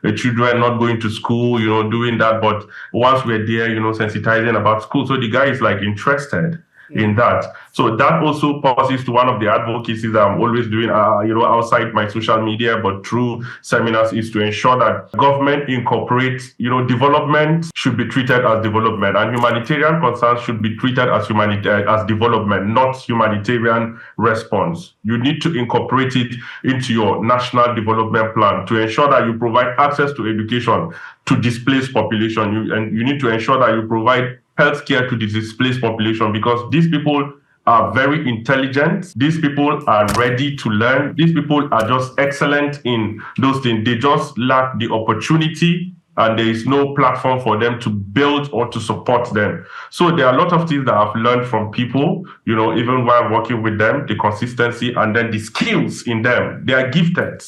the children not going to school, doing that. But once we're there, sensitizing about school. So the guy is like interested in that. So that also passes to one of the advocacies that I'm always doing, outside my social media, but through seminars, is to ensure that government incorporates, development should be treated as development, and humanitarian concerns should be treated as development, not humanitarian response. You need to incorporate it into your national development plan to ensure that you provide access to education to displaced population. And you need to ensure that you provide healthcare to the displaced population, because these people are very intelligent. These people are ready to learn. These people are just excellent in those things. They just lack the opportunity, and there is no platform for them to build or to support them. So there are a lot of things that I've learned from people, even while working with them, the consistency and then the skills in them. They are gifted.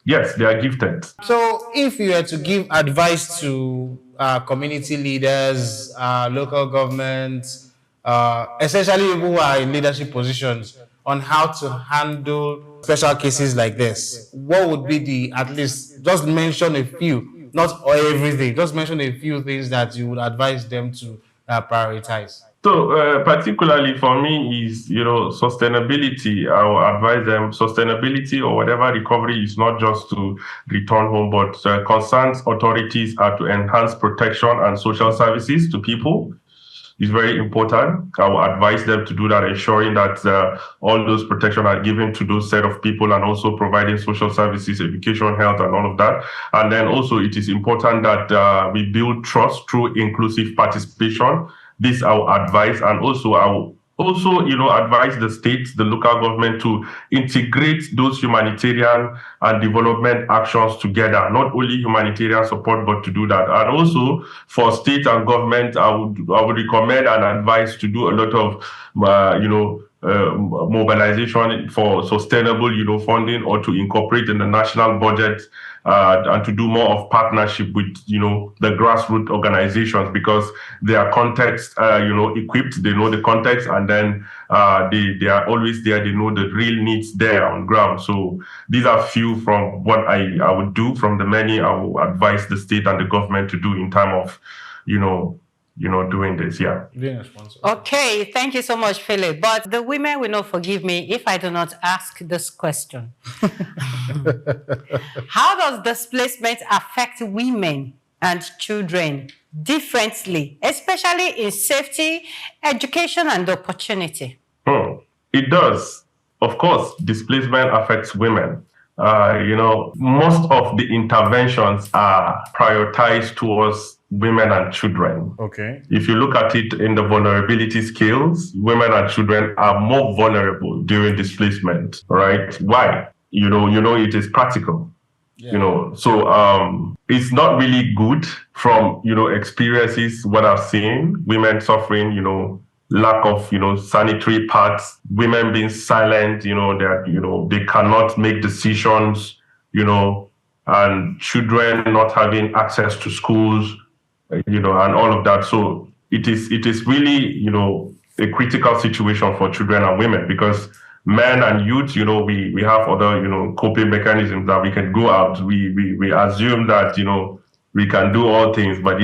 Yes, they are gifted. So if you were to give advice to community leaders, local governments, essentially people who are in leadership positions, on how to handle special cases like this, what would be at least, just mention a few, not everything, just mention a few things that you would advise them to prioritize? So particularly for me is, sustainability. I will advise them sustainability or whatever recovery is not just to return home, but concerned authorities are to enhance protection and social services to people. It's very important. I will advise them to do that, ensuring that all those protections are given to those set of people, and also providing social services, education, health, and all of that. And then also it is important that we build trust through inclusive participation. This I will advise, and also I will advise the states, the local government, to integrate those humanitarian and development actions together, not only humanitarian support, but to do that. And also for state and government, I would recommend and advise to do a lot of, mobilization for sustainable, funding, or to incorporate in the national budget, and to do more of partnership with, the grassroots organizations, because they are context, equipped, they know the context, and then they are always there, they know the real needs there on ground. So these are few from what I would do. From the many I will advise the state and the government to do in terms of, doing this. Yeah. Okay, thank you so much, Philip. But the women will not forgive me if I do not ask this question. How does displacement affect women and children differently, especially in safety, education, and opportunity? It does. Of course, displacement affects women. Most of the interventions are prioritized towards women and children. Okay. If you look at it in the vulnerability scales, women and children are more vulnerable during displacement, right? Why? It is practical. Yeah. So it's not really good from, experiences, what I've seen, women suffering, lack of, sanitary pads, women being silent, they cannot make decisions, and children not having access to schools, and all of that. So it is really, a critical situation for children and women, because men and youth, we have other, coping mechanisms that we can go out. We assume that, we can do all things, but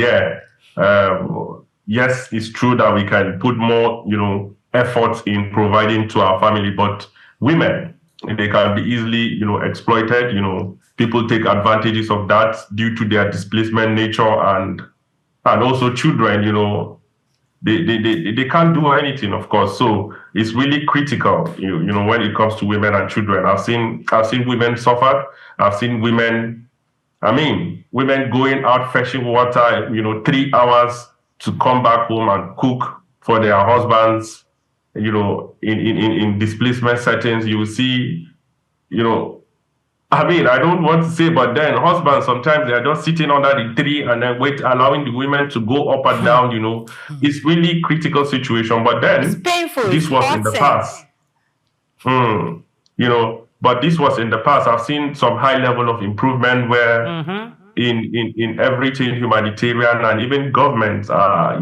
yes, it's true that we can put more, efforts in providing to our family, but women, they can be easily, exploited, People take advantages of that due to their displacement nature, and also children, they can't do anything, of course. So it's really critical, when it comes to women and children. I've seen women suffer. I've seen women going out fetching water, 3 hours to come back home and cook for their husbands. In displacement settings, you will see, I don't want to say, but then husbands, sometimes they are just sitting under the tree and then allowing the women to go up and down, It's really critical situation. But then it's painful. This was in the past. But this was in the past. I've seen some high level of improvement where in everything humanitarian and even governments are,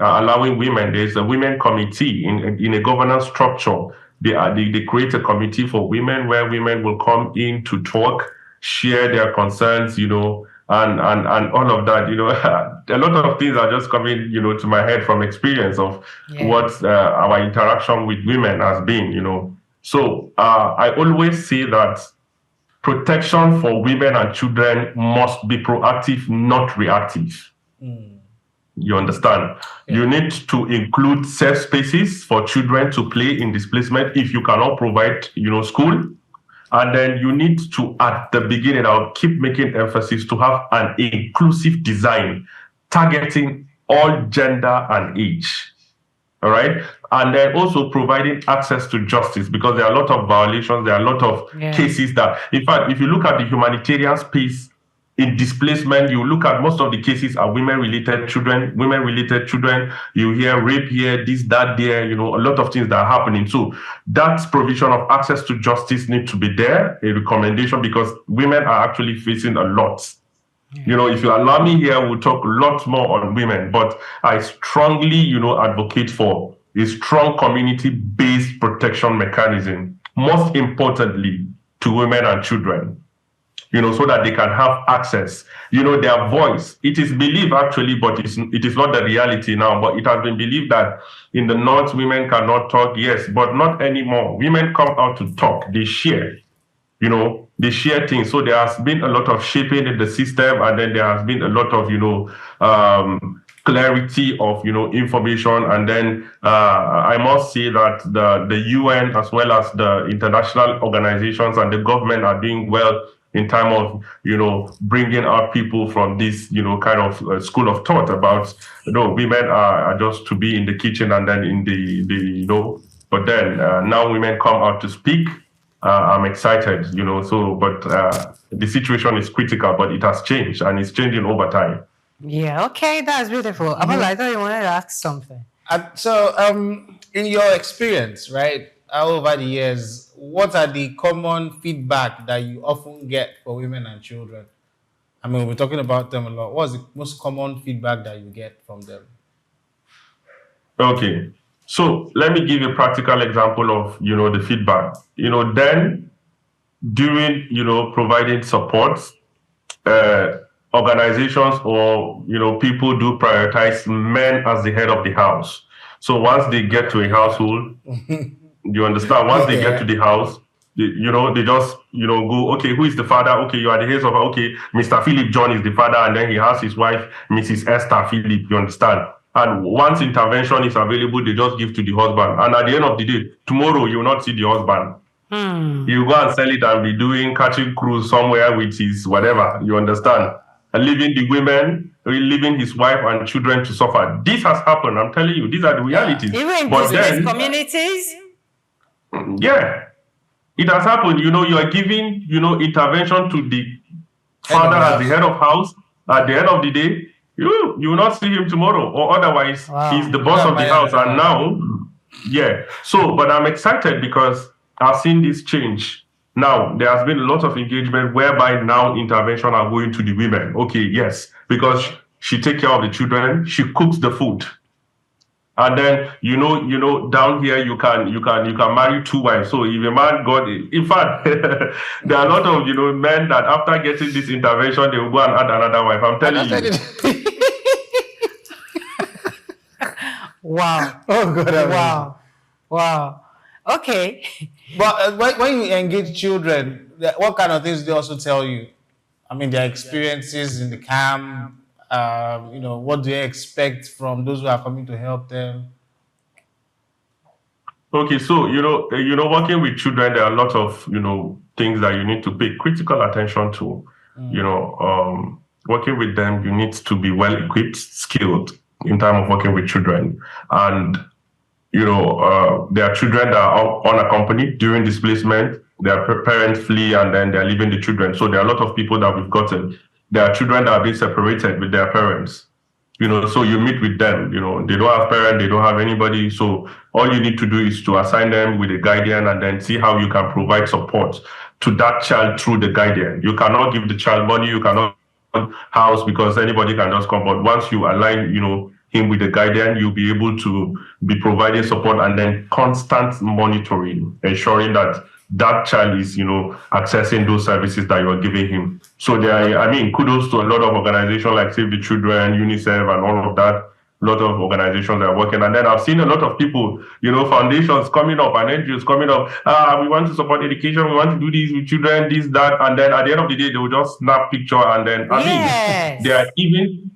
allowing women. There's a women committee in a governance structure. They create a committee for women where women will come in to talk, share their concerns, and all of that. A lot of things are just coming, to my head from experience of what our interaction with women has been, So I always say that protection for women and children must be proactive, not reactive. You understand? Yeah. You need to include safe spaces for children to play in displacement if you cannot provide, school. And then you need to, at the beginning, I'll keep making emphasis to have an inclusive design targeting all gender and age. All right. And then also providing access to justice, because there are a lot of violations. There are a lot of cases that, in fact, if you look at the humanitarian space, in displacement, you look at most of the cases are women-related children. You hear rape here, this, that, there, a lot of things that are happening. So that provision of access to justice needs to be there, a recommendation, because women are actually facing a lot. If you allow me here, we'll talk a lot more on women, but I strongly, advocate for a strong community-based protection mechanism, most importantly, to women and children. So that they can have access, their voice. It is believed actually, but it is not the reality now, but it has been believed that in the North, women cannot talk, yes, but not anymore. Women come out to talk, they share, they share things. So there has been a lot of shaping in the system, and then there has been a lot of, clarity of, information. And then I must say that the UN, as well as the international organizations and the government, are doing well in terms of, bringing out people from this, kind of school of thought about, women are just to be in the kitchen and then in the but then now women come out to speak. I'm excited, but the situation is critical, but it has changed and it's changing over time. Yeah, okay, that's beautiful. I thought you wanted to ask something. In your experience, right, over the years, what are the common feedback that you often get for women and children? We're talking about them a lot. What's the most common feedback that you get from them? Okay, so let me give you a practical example of, the feedback. Then during, providing support, organizations or, people do prioritize men as the head of the house. So once they get to a household, you understand? Once they get to the house, they just, go, okay, who is the father? Okay, you are the head of, okay, Mr. Philip John is the father, and then he has his wife, Mrs. Esther Philip, you understand? And once intervention is available, they just give to the husband. And at the end of the day, tomorrow you will not see the husband. You go and sell it and be doing catching cruise somewhere with his whatever, you understand? And leaving the women, leaving his wife and children to suffer. This has happened, I'm telling you, these are the realities. Even in business communities? Yeah, it has happened. You are giving, intervention to the father as the head of house. At the end of the day, you will not see him tomorrow, or otherwise he's the boss of the house. And now, So, but I'm excited because I've seen this change. Now, there has been a lot of engagement whereby now intervention are going to the women. Okay, yes, because she takes care of the children, she cooks the food. And then, down here, you can marry 2 wives. So if a man got it, in fact, there are a lot of, men that after getting this intervention, they will go and add another wife. I'm telling you. Wow. Oh, God. Wow. Okay. But when you engage children, what kind of things do they also tell you? I mean, their experiences in the camp. What do they expect from those who are coming to help them? Okay, so working with children, there are a lot of things that you need to pay critical attention to. Working with them, you need to be well equipped, skilled in terms of working with children, and there are children that are unaccompanied during displacement. Their parents flee and then they're leaving the children. So there are a lot of people that we've gotten. There are children that are being separated with their parents. So you meet with them, they don't have parents, they don't have anybody. So all you need to do is to assign them with a guardian and then see how you can provide support to that child through the guardian. You cannot give the child money, you cannot house because anybody can just come. But once you align, him with the guardian, you'll be able to be providing support and then constant monitoring, ensuring that that child is, accessing those services that you are giving him. So kudos to a lot of organizations like Save the Children, UNICEF, and all of that. A lot of organizations that are working. And then I've seen a lot of people, foundations coming up and NGOs coming up. We want to support education. We want to do this with children, this, that. And then at the end of the day, they will just snap picture. And then, there are even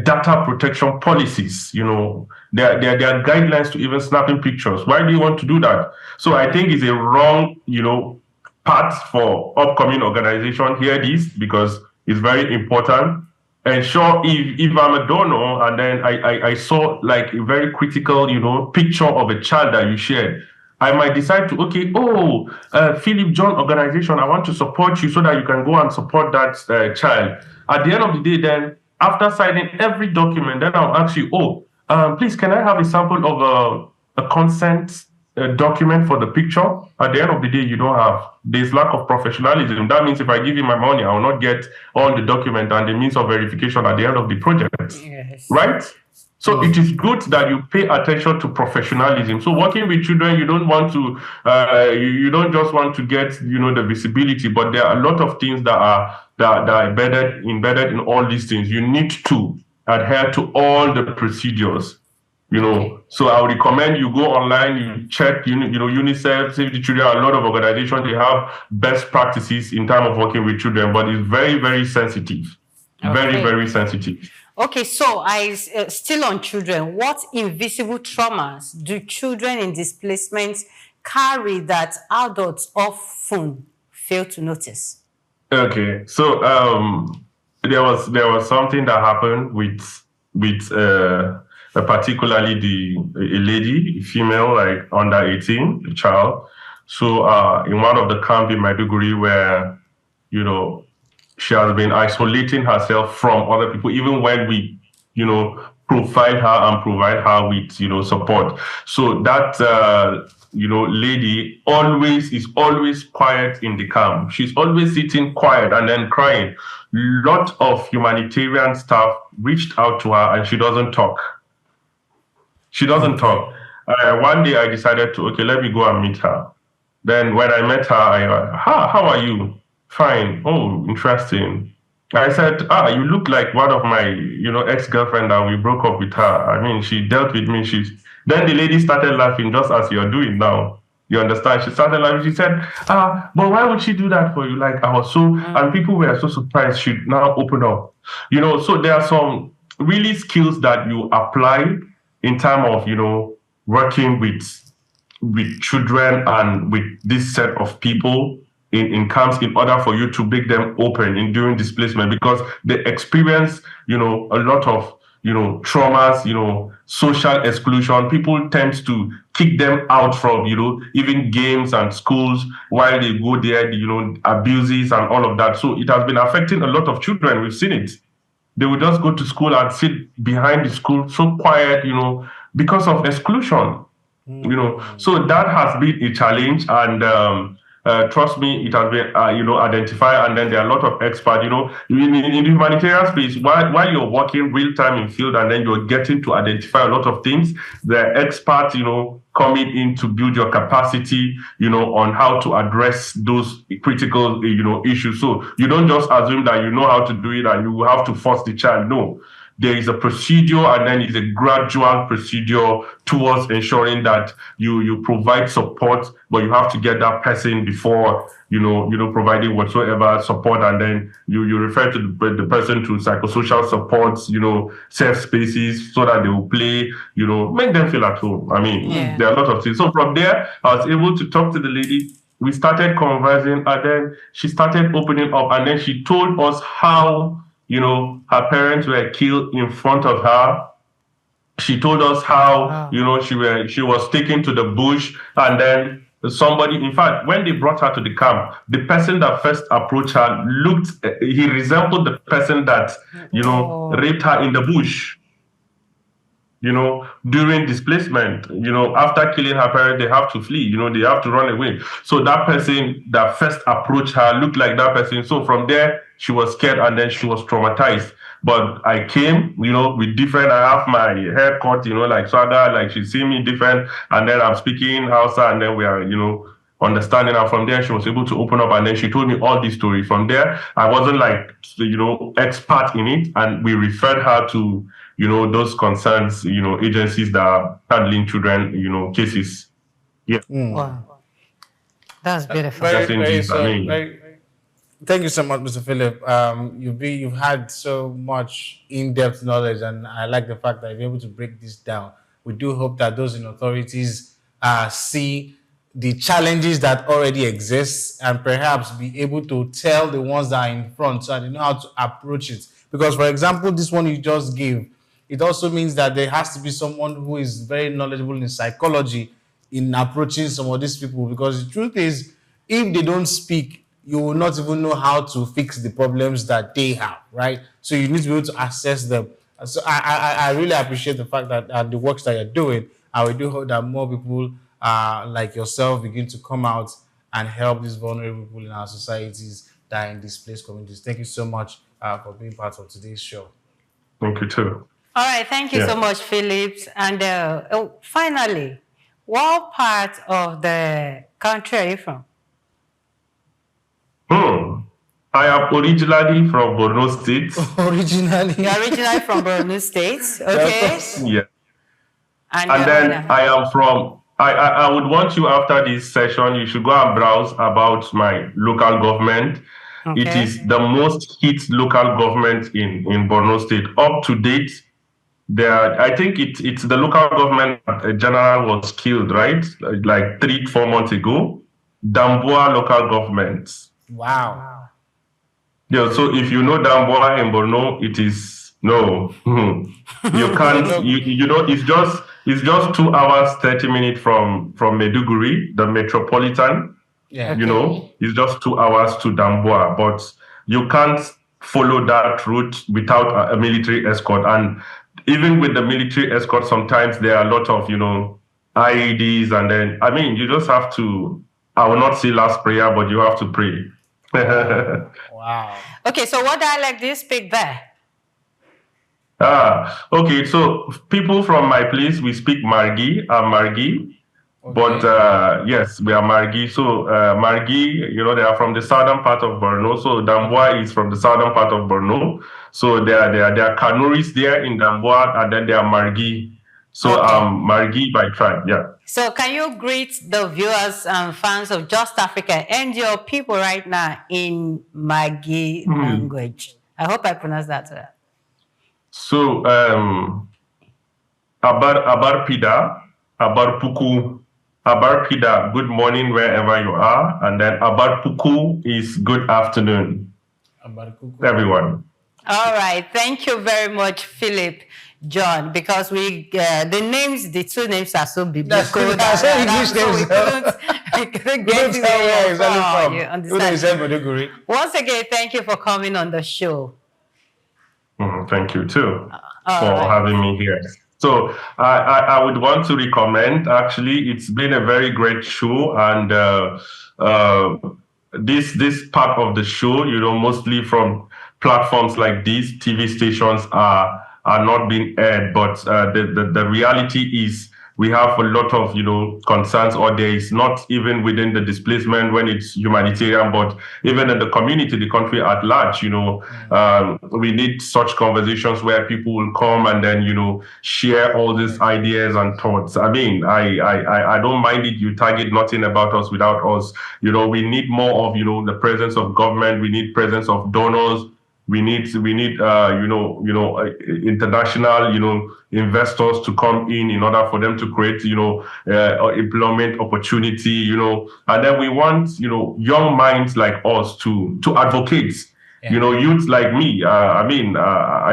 data protection policies, there are guidelines to even snapping pictures. Why do you want to do that? So I think it's a wrong, path for upcoming organization. Hear this because it's very important. And sure, if I'm a donor and then I saw like a very critical, picture of a child that you shared, I might decide to, Philip John organization, I want to support you so that you can go and support that child. At the end of the day, then, after signing every document, then I'll ask you, please, can I have a sample of a consent document for the picture? At the end of the day, you don't have. There's lack of professionalism. That means if I give you my money, I will not get all the document and the means of verification at the end of the project. Yes. Right? So it is good that you pay attention to professionalism. So working with children, you don't want to, you don't just want to get, the visibility, but there are a lot of things that are embedded in all these things. You need to adhere to all the procedures. So I would recommend you go online, you check, UNICEF, Save the Children, a lot of organizations, they have best practices in terms of working with children, but it's very, very sensitive. Okay. Very, very sensitive. Okay, so still on children, what invisible traumas do children in displacement carry that adults often fail to notice? Okay, so there was something that happened with particularly a lady, a female, like under 18, a child. So in one of the camp in Maiduguri where, she has been isolating herself from other people, even when we, provide her with, support. So that, lady is always quiet in the camp. She's always sitting quiet and then crying. Lot of humanitarian staff reached out to her and she doesn't talk. She doesn't talk. One day I decided to, let me go and meet her. Then when I met her, how are you? Fine. Oh, interesting. I said, you look like one of my, ex-girlfriend that we broke up with her. I mean, she dealt with me. Then the lady started laughing just as you're doing now. You understand? She started laughing. She said, but why would she do that for you? Like, I was so, and people were so surprised she now opened up. So there are some really skills that you apply in terms of, working with children and with this set of people in camps in order for you to make them open in during displacement, because they experience, a lot of, traumas, social exclusion. People tend to kick them out from, even games and schools while they go there, abuses and all of that. So it has been affecting a lot of children. We've seen it. They will just go to school and sit behind the school so quiet, because of exclusion, So that has been a challenge, and trust me, it has been, identified, and then there are a lot of experts, in the humanitarian space, while you're working real time in field, and then you're getting to identify a lot of things, there are experts, coming in to build your capacity, on how to address those critical, issues. So you don't just assume that you know how to do it and you have to force the child. No, there is a procedure, and then it's a gradual procedure towards ensuring that you provide support, but you have to get that person before providing whatsoever support, and then you refer to the person to psychosocial supports, safe spaces, so that they will play, make them feel at home. I mean, there are a lot of things. So from there, I was able to talk to the lady. We started conversing, and then she started opening up, and then she told us how, her parents were killed in front of her. She told us how, she was taken to the bush, and then somebody, in fact, when they brought her to the camp, the person that first approached her he resembled the person that, raped her in the bush. During displacement, after killing her parents, they have to flee, they have to run away. So that person that first approached her looked like that person. So from there, she was scared, and then she was traumatized. But I came, with different, I have my hair cut, like swagger, like she see me different, and then I'm speaking Hausa, and then we are, understanding. And from there, she was able to open up, and then she told me all these stories. From there, I wasn't like, expert in it, and we referred her to, those concerns, agencies that are handling children, cases. Yeah. Wow. That's beautiful. Thank you so much, Mr. Philip. You've had so much in-depth knowledge, and I like the fact that you're able to break this down. We do hope that those in authorities see the challenges that already exist, and perhaps be able to tell the ones that are in front, so they know how to approach it. Because, for example, this one you just gave, it also means that there has to be someone who is very knowledgeable in psychology in approaching some of these people. Because the truth is, if they don't speak, you will not even know how to fix the problems that they have, right? So you need to be able to assess them. So I really appreciate the fact that the works that you're doing, and we do hope that more people like yourself begin to come out and help these vulnerable people in our societies that are in displaced communities. Thank you so much for being part of today's show. Thank you too. All right, thank you so much, Philip. And finally, what part of the country are you from? I am originally from Borno State. Originally? You're originally from Borno State, okay? Yeah. And then I am from, I would want you, after this session, you should go and browse about my local government. Okay. It is the most hit local government in Borno State. Up to date, I think it's the local government general was killed, right? Like 3-4 months ago. Damboa local government. Wow. Yeah, so if you know Damboa in Borno, it is no. You can't. It's just 2 hours 30 minutes from Maiduguri, the metropolitan. Yeah. It's just 2 hours to Damboa, but you can't follow that route without a military escort. And even with the military escort, sometimes there are a lot of IEDs, and then you just have to. I will not say last prayer, but you have to pray. Wow. Okay, so what dialect do you speak there? Okay, so people from my place, we speak Margi. I'm Margi. Okay. But yes, we are Margi. So Margi, they are from the southern part of Borno. So Damboa is from the southern part of Borno. So there are Kanuris there in Damboa, and then there are Margi. So Margi by tribe, yeah. So can you greet the viewers and fans of Just Africa and your people right now in Margi language? I hope I pronounced that well. So Abar Pida, Abar Puku, Abar Pida, good morning wherever you are, and then Abar Puku is good afternoon. Everyone. All right, thank you very much, Philip. John, because the two names are so biblical. We couldn't get it. You understand? Once again, thank you for coming on the show. Thank you too for having me here. So I would want to recommend, actually, it's been a very great show, and this part of the show, mostly from platforms like these, TV stations are not being aired, but the reality is we have a lot of, concerns, or there is not even within the displacement when it's humanitarian, but even in the community, the country at large, we need such conversations where people will come and then, share all these ideas and thoughts. I mean, I don't mind it. You target nothing about us without us. We need more of, the presence of government. We need presence of donors. We need international, investors to come in order for them to create, employment opportunity, and then we want, young minds like us to advocate, youth like me. I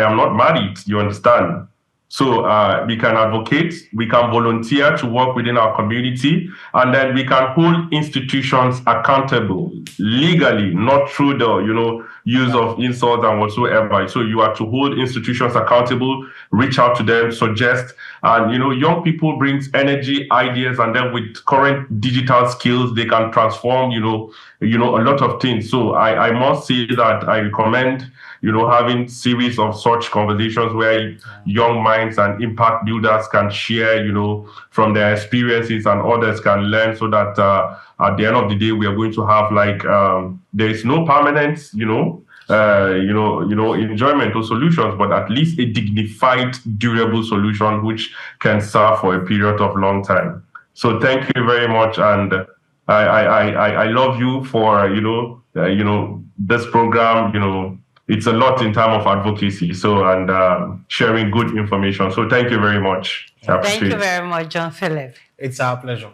am not married, you understand? So we can advocate, we can volunteer to work within our community, and then we can hold institutions accountable legally, not through the use of insults and whatsoever. So you are to hold institutions accountable, reach out to them, suggest, and young people brings energy, ideas, and then with current digital skills, they can transform a lot of things. So I must say that I recommend having series of such conversations where young minds and impact builders can share, from their experiences, and others can learn, so that at the end of the day, we are going to have there is no permanent, enjoyment or solutions, but at least a dignified, durable solution which can serve for a period of long time. So thank you very much, and I love you for this program. It's a lot in terms of advocacy, and sharing good information. So thank you very much. Thank you very much, John Philip. It's our pleasure.